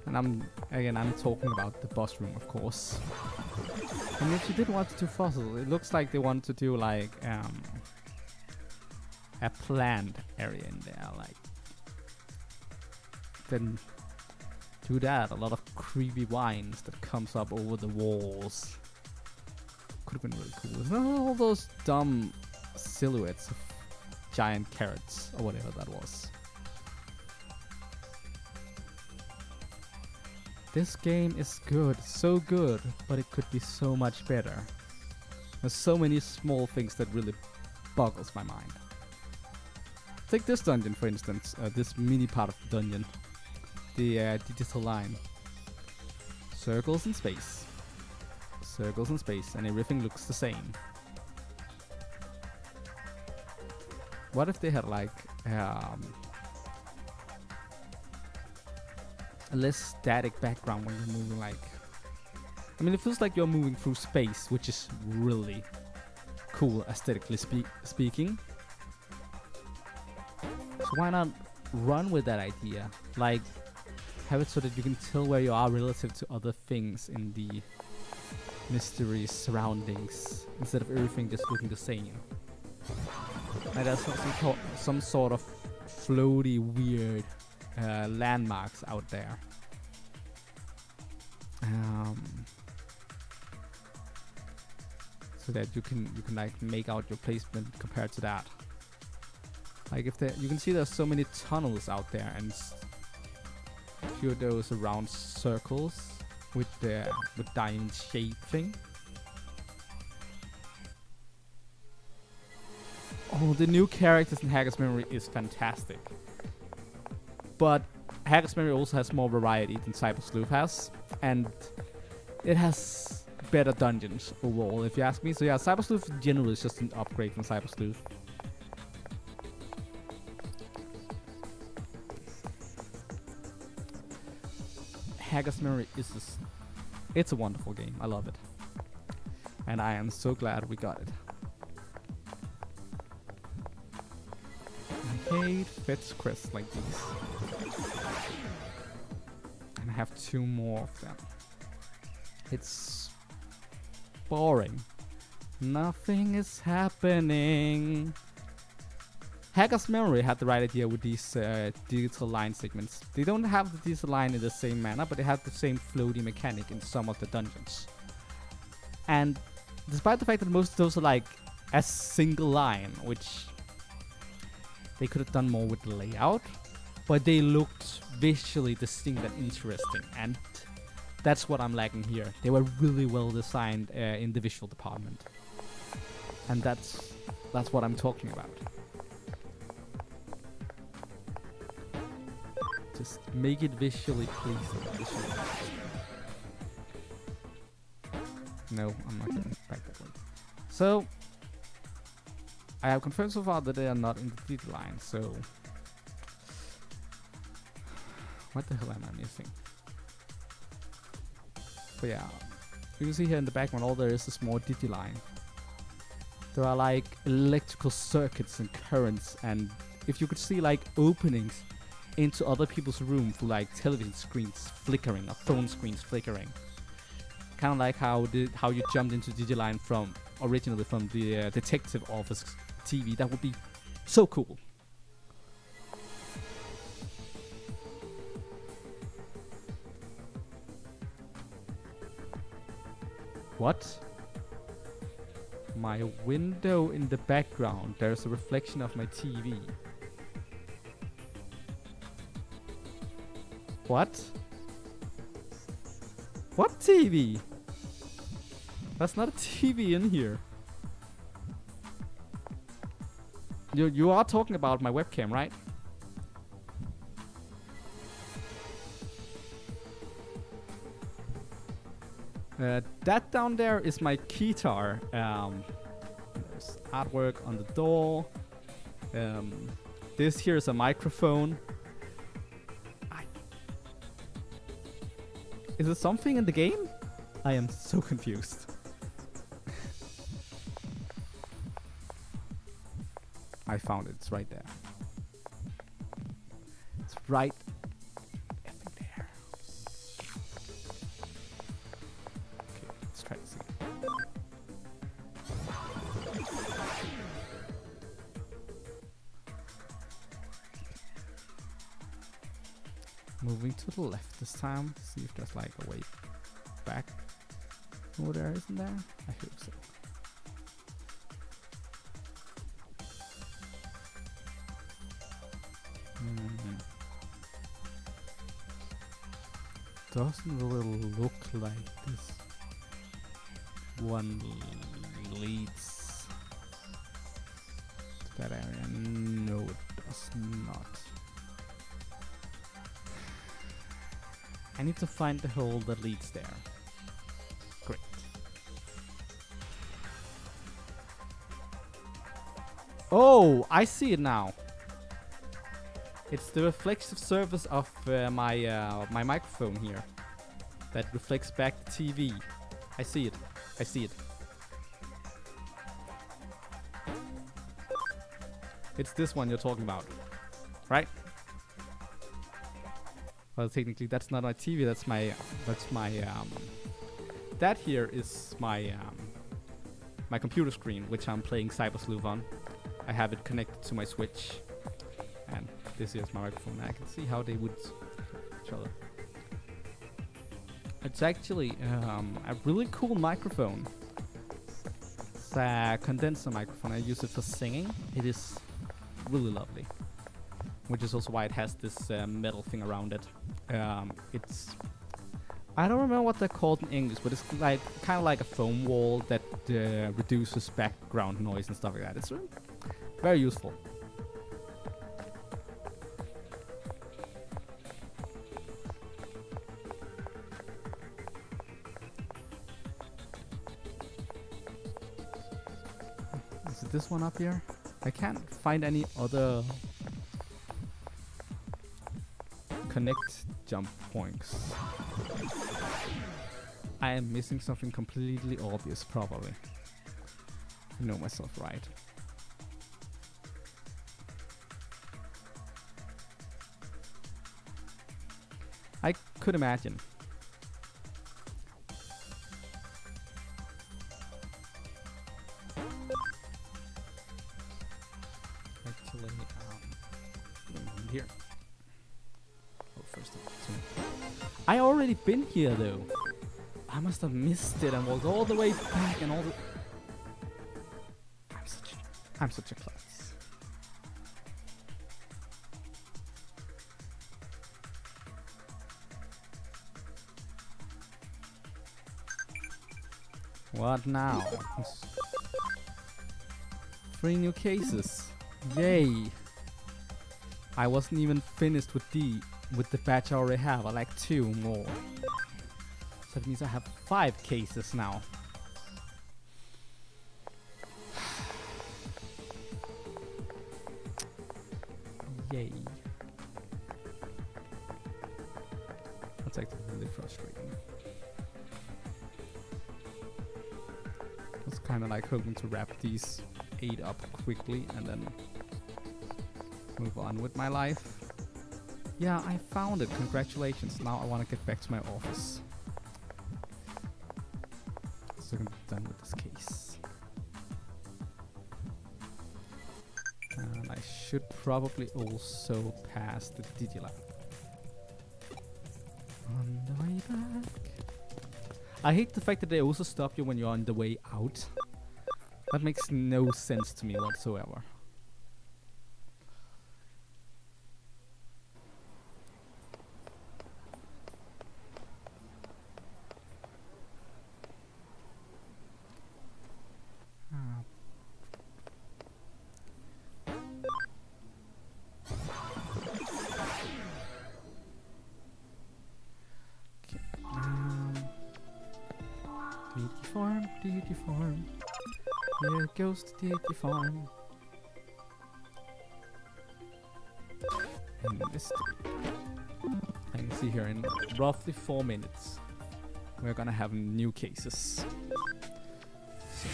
And I'm talking about the boss room, of course. And if you did want to do fossils, it looks like they want to do like a planned area in there, like then do that. A lot of creepy vines that comes up over the walls. Could have been really cool. There's not all those dumb silhouettes of giant carrots or whatever that was. This game is good, so good, but it could be so much better. There's so many small things that really boggles my mind. Take this dungeon, for instance, this mini part of the dungeon. The digital line. Circles in space. Circles in space, and everything looks the same. What if they had like a less static background when you're moving, like... I mean, it feels like you're moving through space, which is really cool aesthetically speaking. So why not run with that idea? Like, have it so that you can tell where you are relative to other things in the mystery surroundings, instead of everything just looking the same. Like there's some sort of floaty, weird landmarks out there. So that you can like make out your placement compared to that. Like if you can see there's so many tunnels out there, and a few of those around circles with the diamond shape thing. Oh, the new characters in Hacker's Memory is fantastic. But Hacker's Memory also has more variety than Cyber Sleuth has, and it has better dungeons overall, if you ask me. So yeah, Cyber Sleuth in general is just an upgrade from Cyber Sleuth. Hacker's Memory is just, it's a wonderful game. I love it. And I am so glad we got it. I hate fetch quests like these. And I have 2 more of them. It's boring. Nothing is happening. Hacker's Memory had the right idea with these digital line segments. They don't have the digital line in the same manner, but they have the same floaty mechanic in some of the dungeons. And despite the fact that most of those are like a single line, which they could have done more with the layout, but they looked visually distinct and interesting, and that's what I'm lacking here. They were really well designed in the visual department, and that's what I'm talking about. Just make it visually pleasing. No, I'm not going back that way. So I have confirmed so far that they are not in the detail line, so what the hell am I missing? But yeah, you can see here in the background all there is more digi line. There are like electrical circuits and currents, and if you could see like openings into other people's room through like television screens flickering or phone screens flickering. Kind of like how you jumped into Digiline from originally from the detective office TV. That would be so cool. What? My window in the background. There's a reflection of my TV. What? What TV? That's not a TV in here. You are talking about my webcam, right? That down there is my guitar. There's artwork on the door. This here is a microphone. Is there something in the game? I am so confused. I found it. It's right there. It's right effing there. Okay, let's try to see. Moving to the left this time. See if there's like a way back. Oh, there isn't there? I hope so. Doesn't really look like this one leads to that area. No, it does not. I need to find the hole that leads there. Great. Oh, I see it now. It's the reflective surface of my microphone here that reflects back the TV. I see it. I see it. It's this one you're talking about, right? Well, technically that's not my TV. That's my that here is my my computer screen, which I'm playing Cyber Sleuth on. I have it connected to my Switch, and this is my microphone. I can see how they would each other. It's actually a really cool microphone. It's a condenser microphone. I use it for singing. It is really lovely, which is also why it has this metal thing around it. It's, I don't remember what they're called in English, but it's like kind of like a foam wall that reduces background noise and stuff like that. It's very useful. Is it this one up here? I can't find any other connect jump points. I am missing something completely obvious, probably. I know myself right. I could imagine. Actually, here. Oh, first I already been here though. I must have missed it and walked all the way back and all the. I'm such a klutz. What now? 3 new cases. Yay! I wasn't even finished with the batch I already have. I like 2 more. So that means I have 5 cases now. Yay. That's actually really frustrating. It's kind of like hoping to wrap these 8 up quickly and then move on with my life. Yeah, I found it. Congratulations. Now I want to get back to my office. So I'm done with this case. And I should probably also pass the Digilab. On the way back. I hate the fact that they also stop you when you're on the way out. That makes no sense to me whatsoever. Digifarm. Here goes the Digifarm. And this I can see here in roughly 4 minutes we're gonna have new cases. So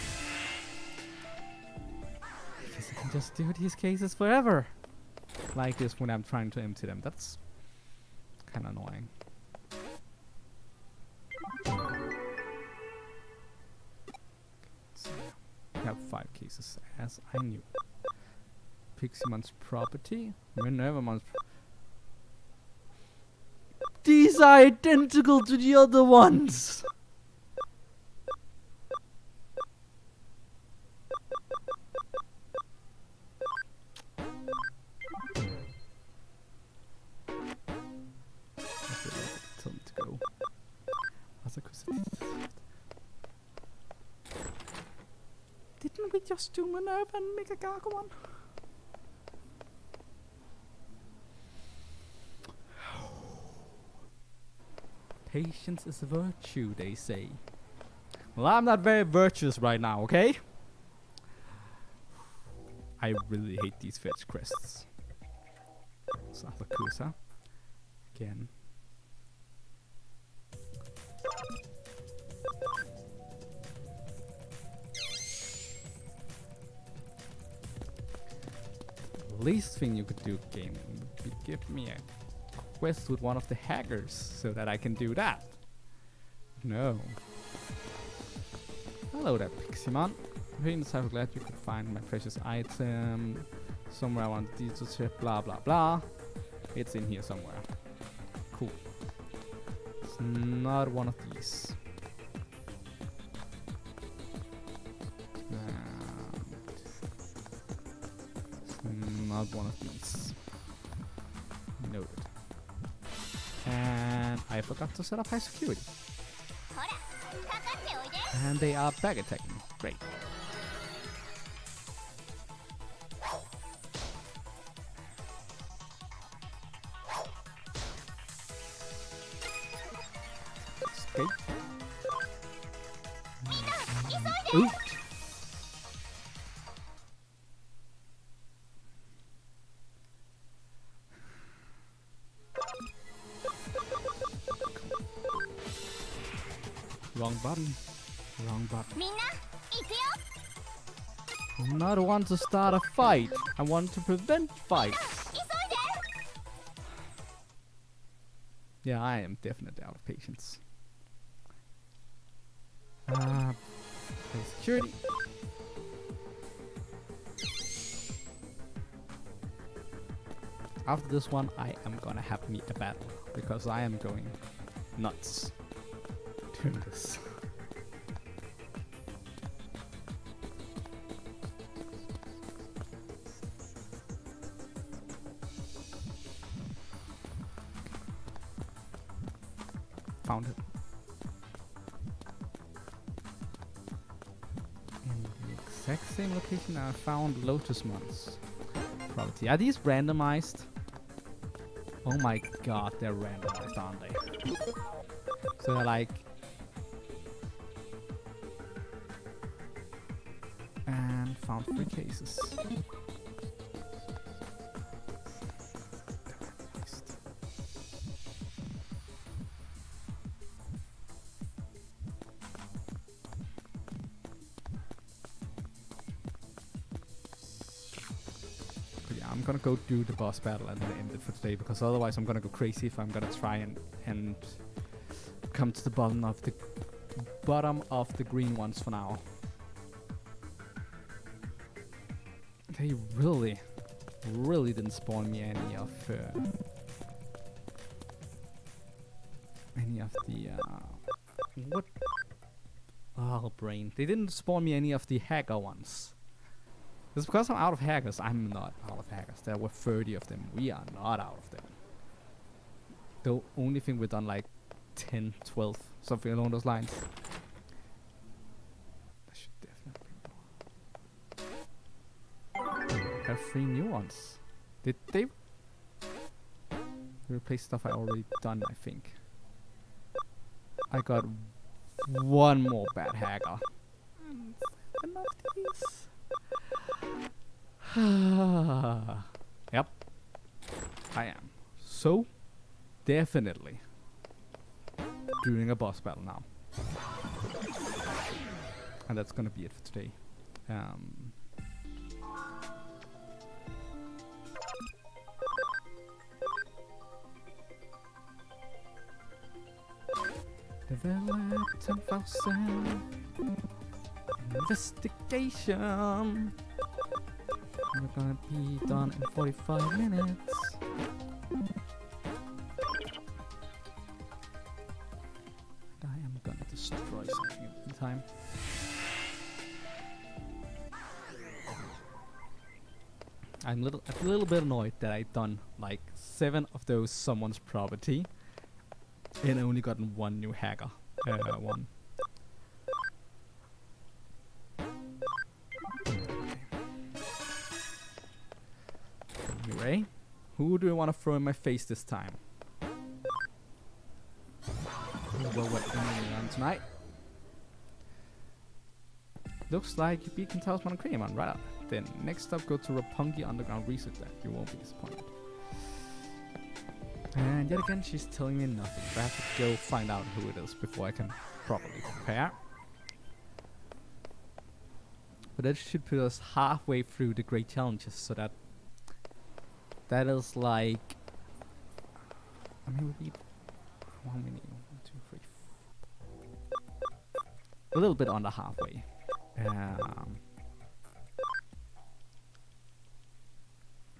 I guess I can just do these cases forever. Like this when I'm trying to empty them. That's kinda annoying. I have 5 cases, as I knew. Piximon's property. Minervamon's. These are identical to the other ones. Tell me to go. Didn't we just do Minerva and make a Gargoyle? Patience is a virtue, they say. Well, I'm not very virtuous right now, okay? I really hate these fetch quests. Sasakusa. Again. Least thing you could do, game, would be give me a quest with one of the hackers so that I can do that. No. Hello there, Piximon. I'm so glad you could find my precious item. Somewhere I want you to check, blah blah blah. It's in here somewhere. Cool. It's not one of these. Not one of these. Noted. And I forgot to set up high security. And they are back attacking. Great. Escape. Ooh. wrong button. Wrong button. I'm not one to start a fight. I want to prevent fights. Yeah, I am definitely out of patience. Play security. After this one, I am gonna have me a battle because I am going nuts doing this. Found it. In the exact same location I found Lotus Month's property. Are these randomized? Oh my god, they're randomized, aren't they? So they're like... And found 3 cases. I'm gonna go do the boss battle and then end it for today, because otherwise I'm gonna go crazy if I'm gonna try and come to the bottom of the green ones for now. They really didn't spawn me any of the what? Oh, brain. They didn't spawn me any of the hacker ones. It's because I'm out of hackers. I'm not out of hackers. There were 30 of them. We are not out of them. The only thing we've done like 10, 12, something along those lines. That should definitely be more. Have 3 new ones. Did they replace stuff I already done, I think. I got 1 more bad hacker. And 7 of these. Yep, I am so definitely doing a boss battle now, and that's gonna be it for today. Develop 10,000 investigation. We're gonna be done in 45 minutes. I am gonna destroy something in the meantime. I'm a little bit annoyed that I've done like 7 of those someone's property and only gotten 1 new hacker. One. Anyway, who do I want to throw in my face this time? Well, what on tonight? Looks like you beat Talisman and Cremon right up. Then next up, go to Roppongi Underground, reset that. You won't be disappointed. And yet again, she's telling me nothing. So I have to go find out who it is before I can properly prepare. But that should put us halfway through the great challenges, so that is like, I mean, we need how many? 1, 2, 3, 4. A little bit under halfway.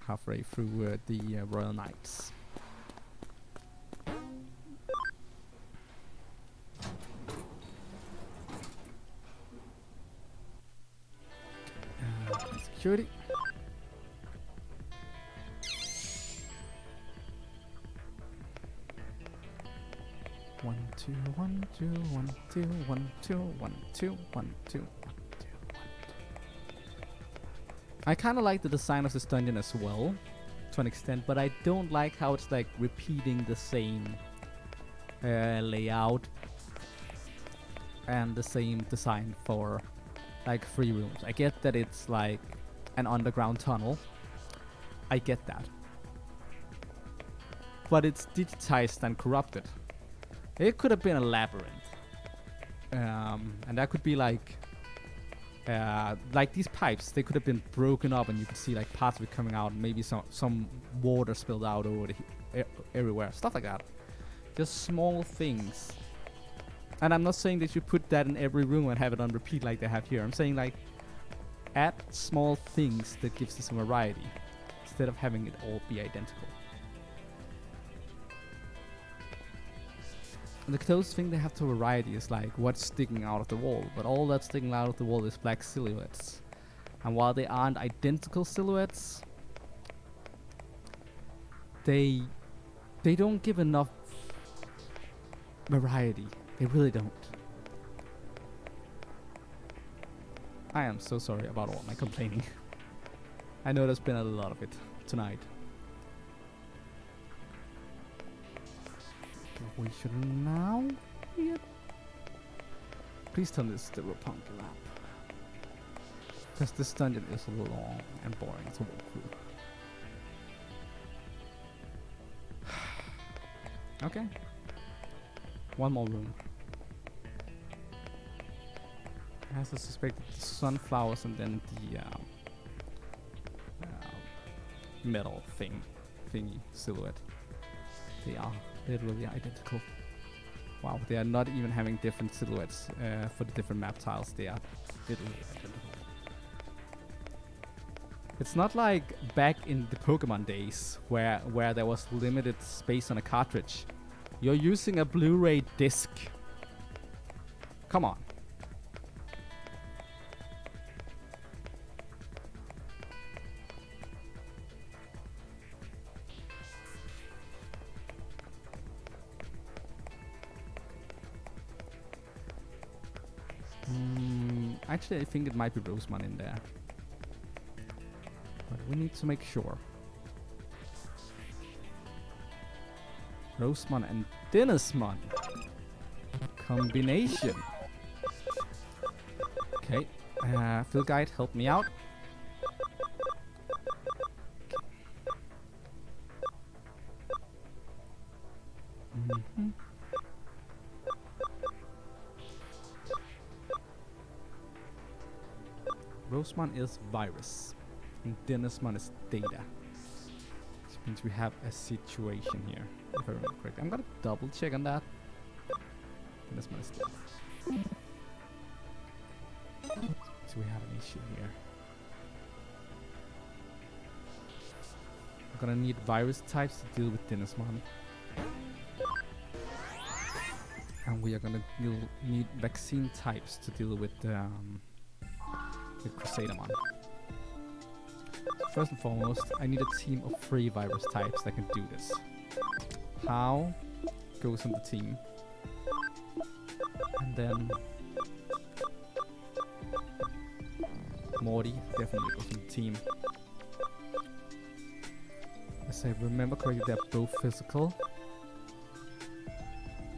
Halfway through the Royal Knights. Security. One, two, 1, 2, 1, 2, 1, 2, 1, 2, 1, 2, 1, 2. I kind of like the design of this dungeon as well, to an extent, but I don't like how it's like repeating the same layout and the same design for like 3 rooms. I get that it's like an underground tunnel. I get that. But it's digitized and corrupted. It could have been a labyrinth. And that could be like these pipes. They could have been broken up, and you could see like parts of it coming out. Maybe some water spilled out over everywhere. Stuff like that. Just small things. And I'm not saying that you put that in every room and have it on repeat like they have here. I'm saying like add small things that gives it some variety instead of having it all be identical. And the closest thing they have to variety is like what's sticking out of the wall. But all that's sticking out of the wall is black silhouettes. And while they aren't identical silhouettes, they don't give enough variety. They really don't. I am so sorry about all my complaining. I know there's been a lot of it tonight. We should now... Please tell me this is the Rapunzel lab. Because this dungeon is long and boring to walk through. Okay. One more room. As I suspected, the sunflowers and then the metal thingy silhouette. They are literally identical. Wow, they are not even having different silhouettes for the different map tiles. They are literally identical. It's not like back in the Pokemon days where there was limited space on a cartridge. You're using a Blu-ray disc. Come on. Actually, I think it might be Rosemon in there. But we need to make sure. Rosemon and Dennismon. Combination. Okay. Field Guide, help me out. Rosemon is virus, and Dennismon is data. Which means we have a situation here, if I remember correctly. I'm gonna double check on that. Dennismon is data. So we have an issue here. We're gonna need virus types to deal with Dennismon. And we are gonna need vaccine types to deal with Crusadermon. First and foremost, I need a team of 3 virus types that can do this. How goes on the team. And then Morty definitely goes on the team. As I remember correctly, they're both physical.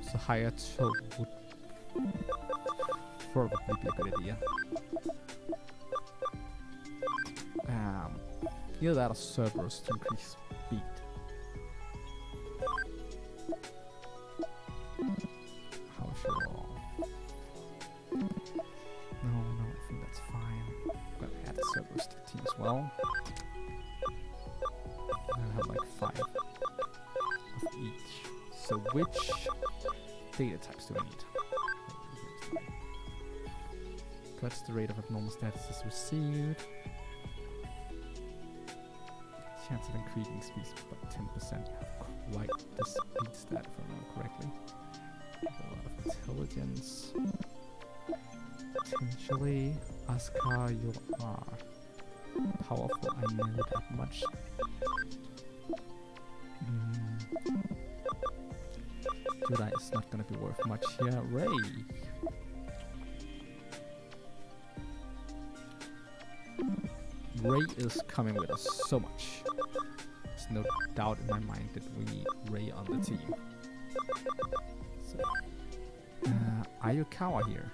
So Hayato would probably be a good idea. Either that or Cerberus to increase speed. How sure? No, I think that's fine. I'm gonna add Cerberus to the team as well. I have like 5 of each. So which data types do I need? Cuts the rate of abnormal statuses received. Chance of increasing speed is about 10%. Quite the speed stat, if I remember correctly. A lot of intelligence. Potentially, Asuka, you are powerful. I know that much. Jedi is not gonna be worth much here. Ray. Ray is coming with us so much. There's no doubt in my mind that we need Ray on the team. So, Ayukawa here.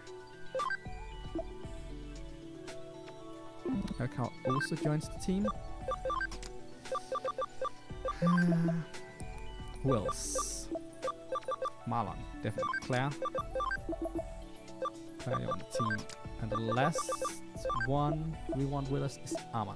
Ayukawa also joins the team. Who else? Marlon, definitely. Claire. fairy on the team. And the last one we want with us is Aman.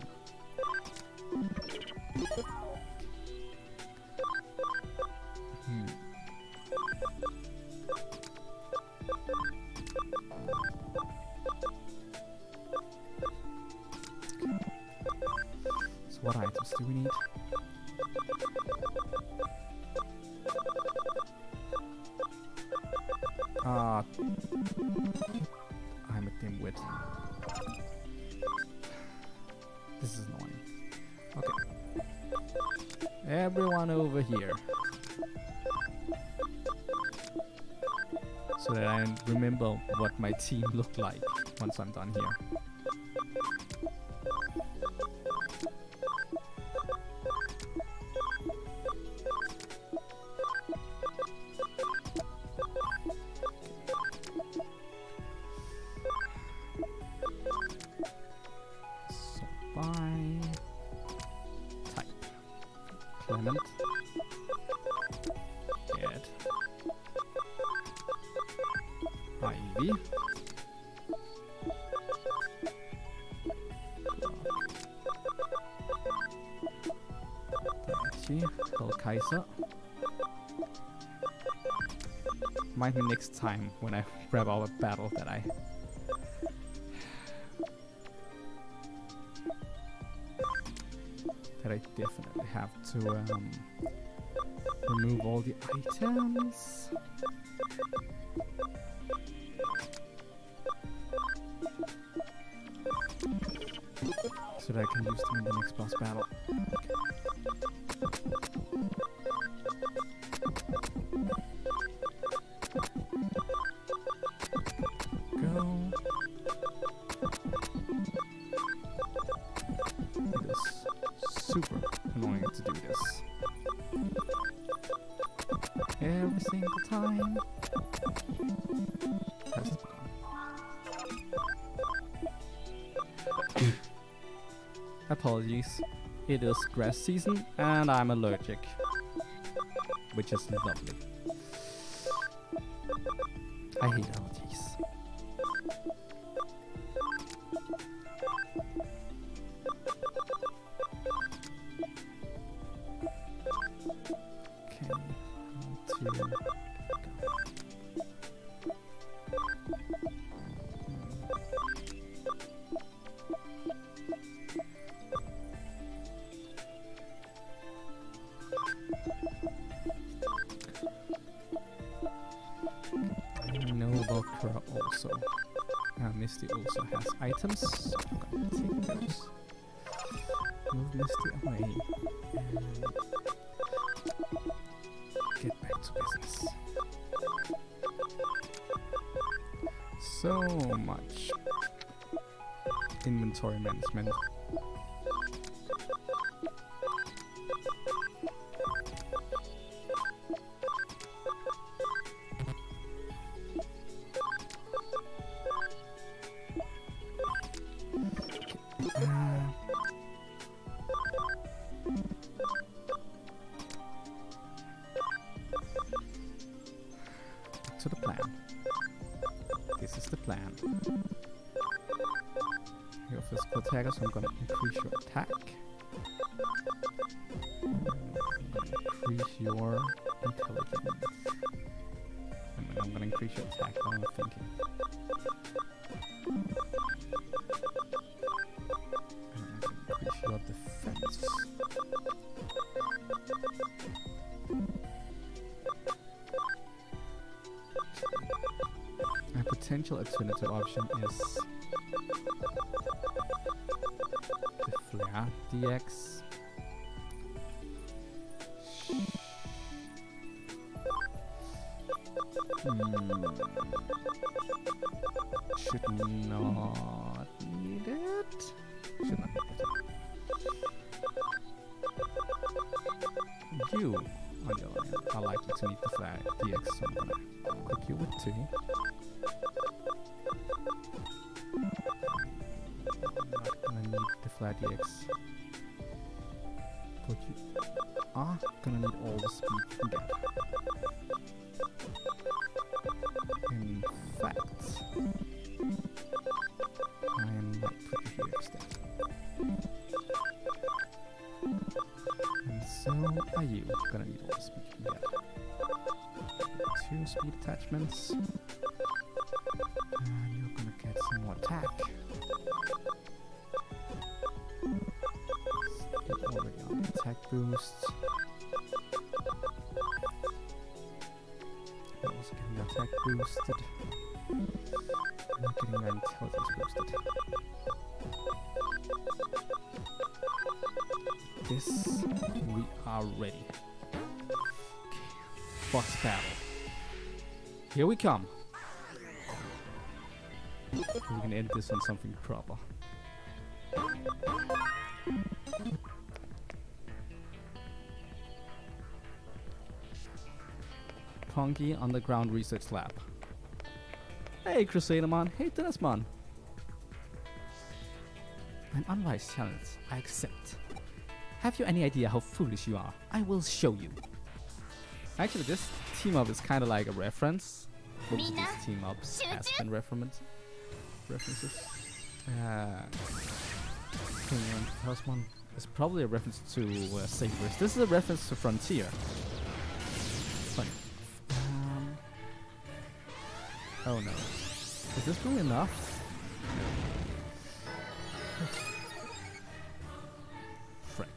So what items do we need? I'm a dimwit. This is annoying. Okay. Everyone over here. So that I remember what my team looked like once I'm done here. Clement. Ed. Ivy. Kaiser. Mind me next time when I grab our battle that I definitely have to remove all the items. So that I can use them in the next boss battle. Super annoying to do this every single time. Has to be done. Apologies, it is grass season and I'm allergic, which is lovely. I hate allergies. Also, Misty also has items, so I'm gonna take those. Move Misty away and get back to business. So much inventory management. To the plan. This is the plan. Your physical attacker, so I'm gonna increase your attack. Increase your intelligence. And then I'm gonna increase your attack, what am I thinking? And increase your defense. A potential alternative option is the Flare DX. Should not need it. Should not need it. You, on the other hand, are likely to need the Flare DX, so I'm gonna equip you with 2. I'm not gonna need the Flare DX. But you are gonna need all the speed you can get. In fact, I am not put you here instead. And so are you. Gonna need all the speed you can get. 2 speed attachments. And you're gonna get some more attack. You're already on the attack boost. You're also getting the attack boosted. You're getting the intelligence boosted. This, we are ready. Okay. Boss battle. Here we come. We can end this on something proper. Punky Underground Research Lab. Hey Crusadermon, hey Dennismon. An unwise challenge, I accept. Have you any idea how foolish you are? I will show you. Actually, this team up is kind of like a reference. Most of these team ups has been references. Cosmon is probably a reference to Sabers. This is a reference to Frontier. Funny. Oh no. Is this really enough? Frick.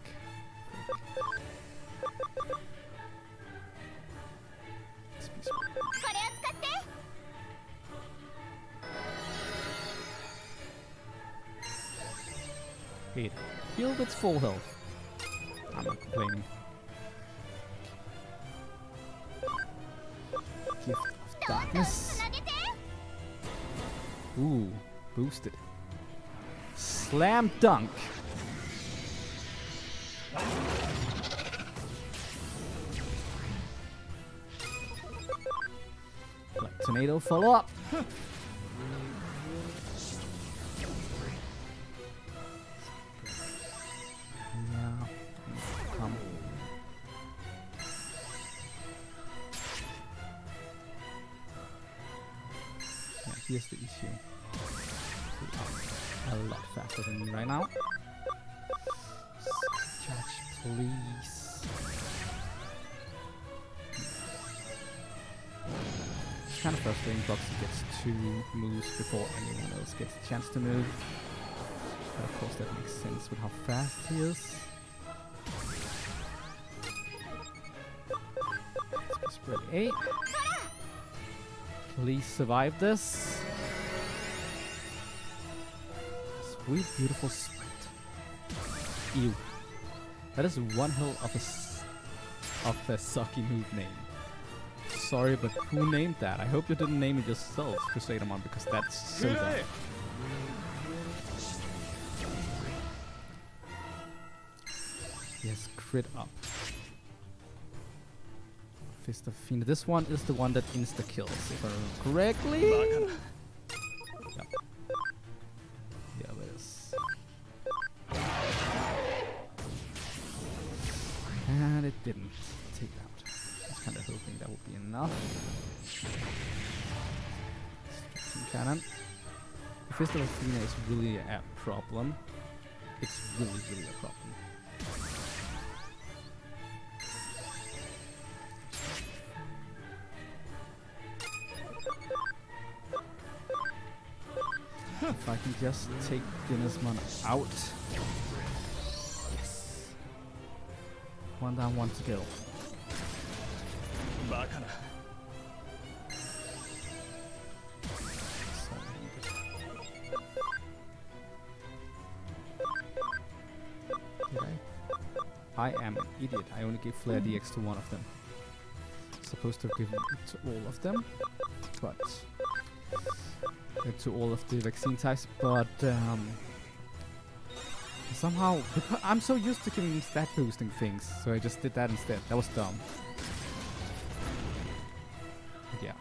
It healed its full health. I'm not complaining. Gift of Darkness. Ooh, boosted. Slam dunk. Like tornado, follow up. Here's the issue. We are a lot faster than me right now. Charge, please. It's kind of frustrating. Boxy gets 2 moves before anyone else gets a chance to move. But of course that makes sense with how fast he is. Spray 8. Please survive this. Sweet, beautiful sprint. Ew. That is one hell of a sucky move name. Sorry, but who named that? I hope you didn't name it yourself, Crusadermon, because that's so dumb. Yes, crit up. Fist of Fiend. This one is the one that insta-kills, if I remember correctly. Yep. Yeah, it is. And it didn't take out. I was kind of hoping that would be enough. Destruction Cannon. The Fist of Athena is really a problem. It's really, really a problem. If I can just take Dennismon out. Yes. 1 down, 1 to go. Did I am an idiot. I only gave Flare DX to one of them. Supposed to have given it to all of them, but to all of the vaccine types, but somehow I'm so used to giving stat boosting things, so I just did that instead. That was dumb. But yeah,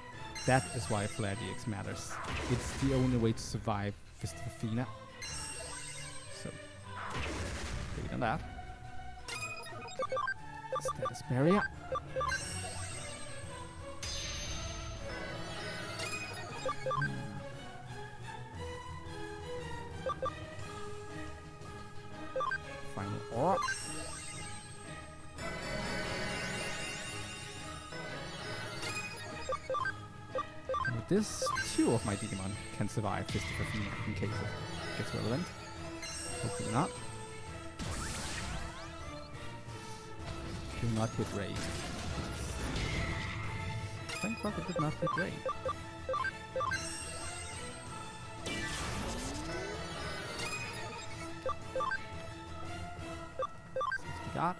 that is why Flare DX matters. It's the only way to survive Fist of Athena. So, wait on that. Status barrier. Final orb. And with this, 2 of my Digimon can survive Fist of Athena in case it gets relevant. Hopefully not. Do not hit Ray. Thank God it did not hit Ray. God.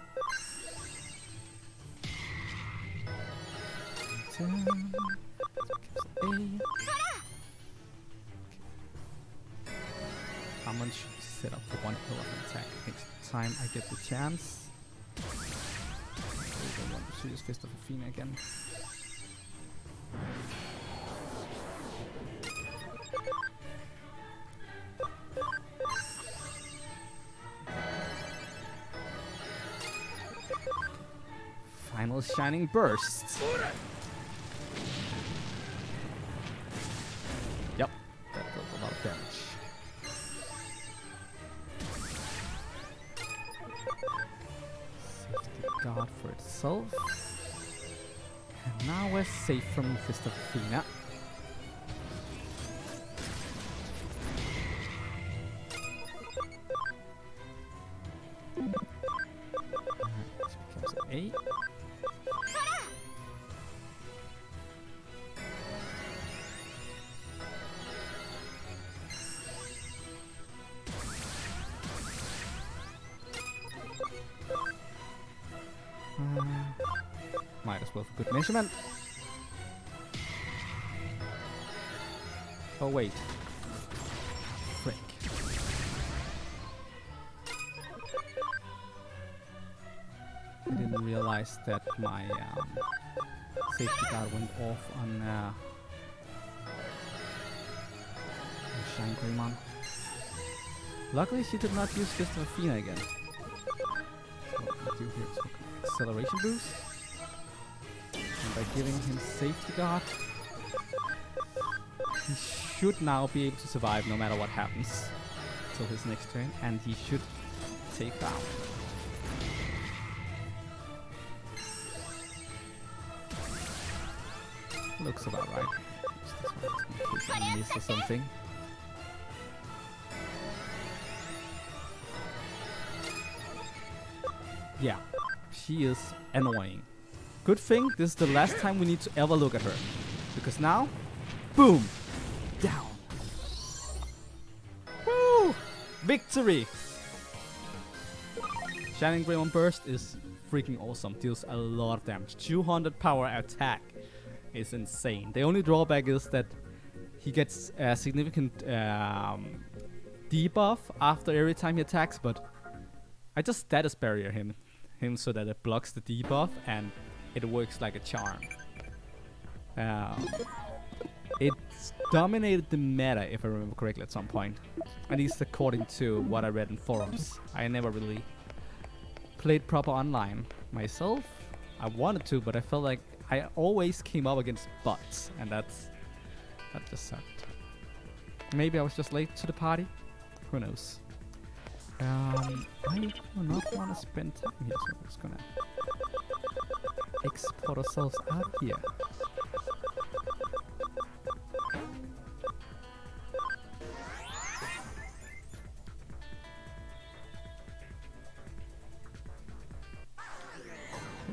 Someone should set up for 1 kill of an attack next time I get the chance. I don't want to use Fist of Athena again. Final Shining Burst. Yep, that dealt a lot of damage. Safety guard for itself. And now we're safe from Fist of Athena. This becomes an 8. Might as well for good measurement. Oh wait. Frick. I didn't realize that my safety guard went off on Shine Greymon. Luckily she did not use Fist of Athena again. So what we do here is acceleration boost. And by giving him safety guard, he should now be able to survive no matter what happens till his next turn, and he should take down. Looks about right. Use this one in case I miss or something. Yeah, she is annoying. Good thing this is the last time we need to ever look at her. Because now, boom! Down! Woo! Victory! Shining Greymon Burst is freaking awesome. Deals a lot of damage. 200 power attack is insane. The only drawback is that he gets a significant debuff after every time he attacks, but I just status barrier him so that it blocks the debuff and it works like a charm. It's dominated the meta, if I remember correctly, at some point. At least according to what I read in forums. I never really played proper online myself. I wanted to, but I felt like I always came up against bots, and that just sucked. Maybe I was just late to the party. Who knows? I do not want to spend time here, so I'm just gonna export ourselves out here.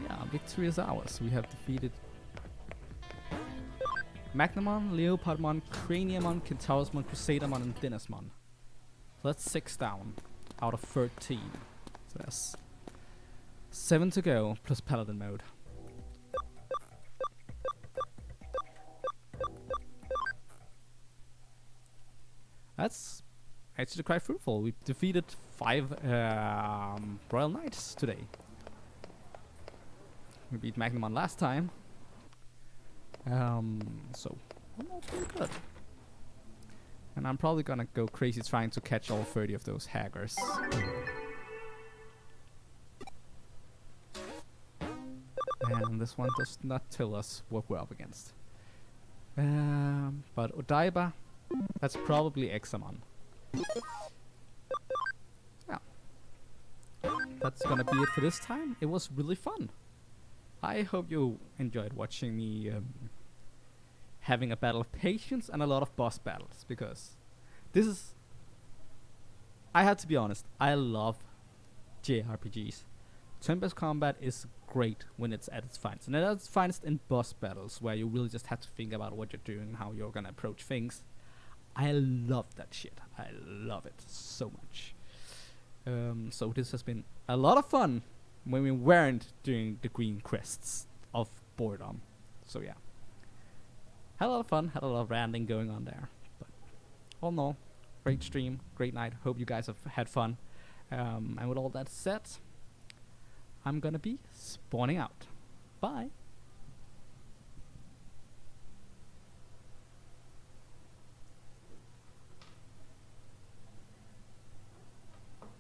Yeah, victory is ours. We have defeated Magnamon, Leopardmon, Craniamon, Kentaurusmon, Crusadermon, and Dennismon. So that's 6 down out of 13. So there's 7 to go, plus Paladin mode. That's actually quite fruitful. We defeated 5 Royal Knights today. We beat Magnamon last time. So almost pretty good. And I'm probably gonna go crazy trying to catch all 30 of those hackers. And this one does not tell us what we're up against. But Odaiba, that's probably Examon. Yeah. that's gonna be it for this time. It was really fun. I hope you enjoyed watching me having a battle of patience and a lot of boss battles, because this is, I have to be honest, I love JRPGs. Turn-based combat is great when it's at its finest, and at its finest in boss battles, where you really just have to think about what you're doing, how you're gonna approach things. I love that shit. I love it so much. So this has been a lot of fun when we weren't doing the green crests of boredom. So yeah, had a lot of fun, had a lot of ranting going on there. But all in all, great stream, great night. Hope you guys have had fun. And with all that said, I'm gonna be spawning out. Bye.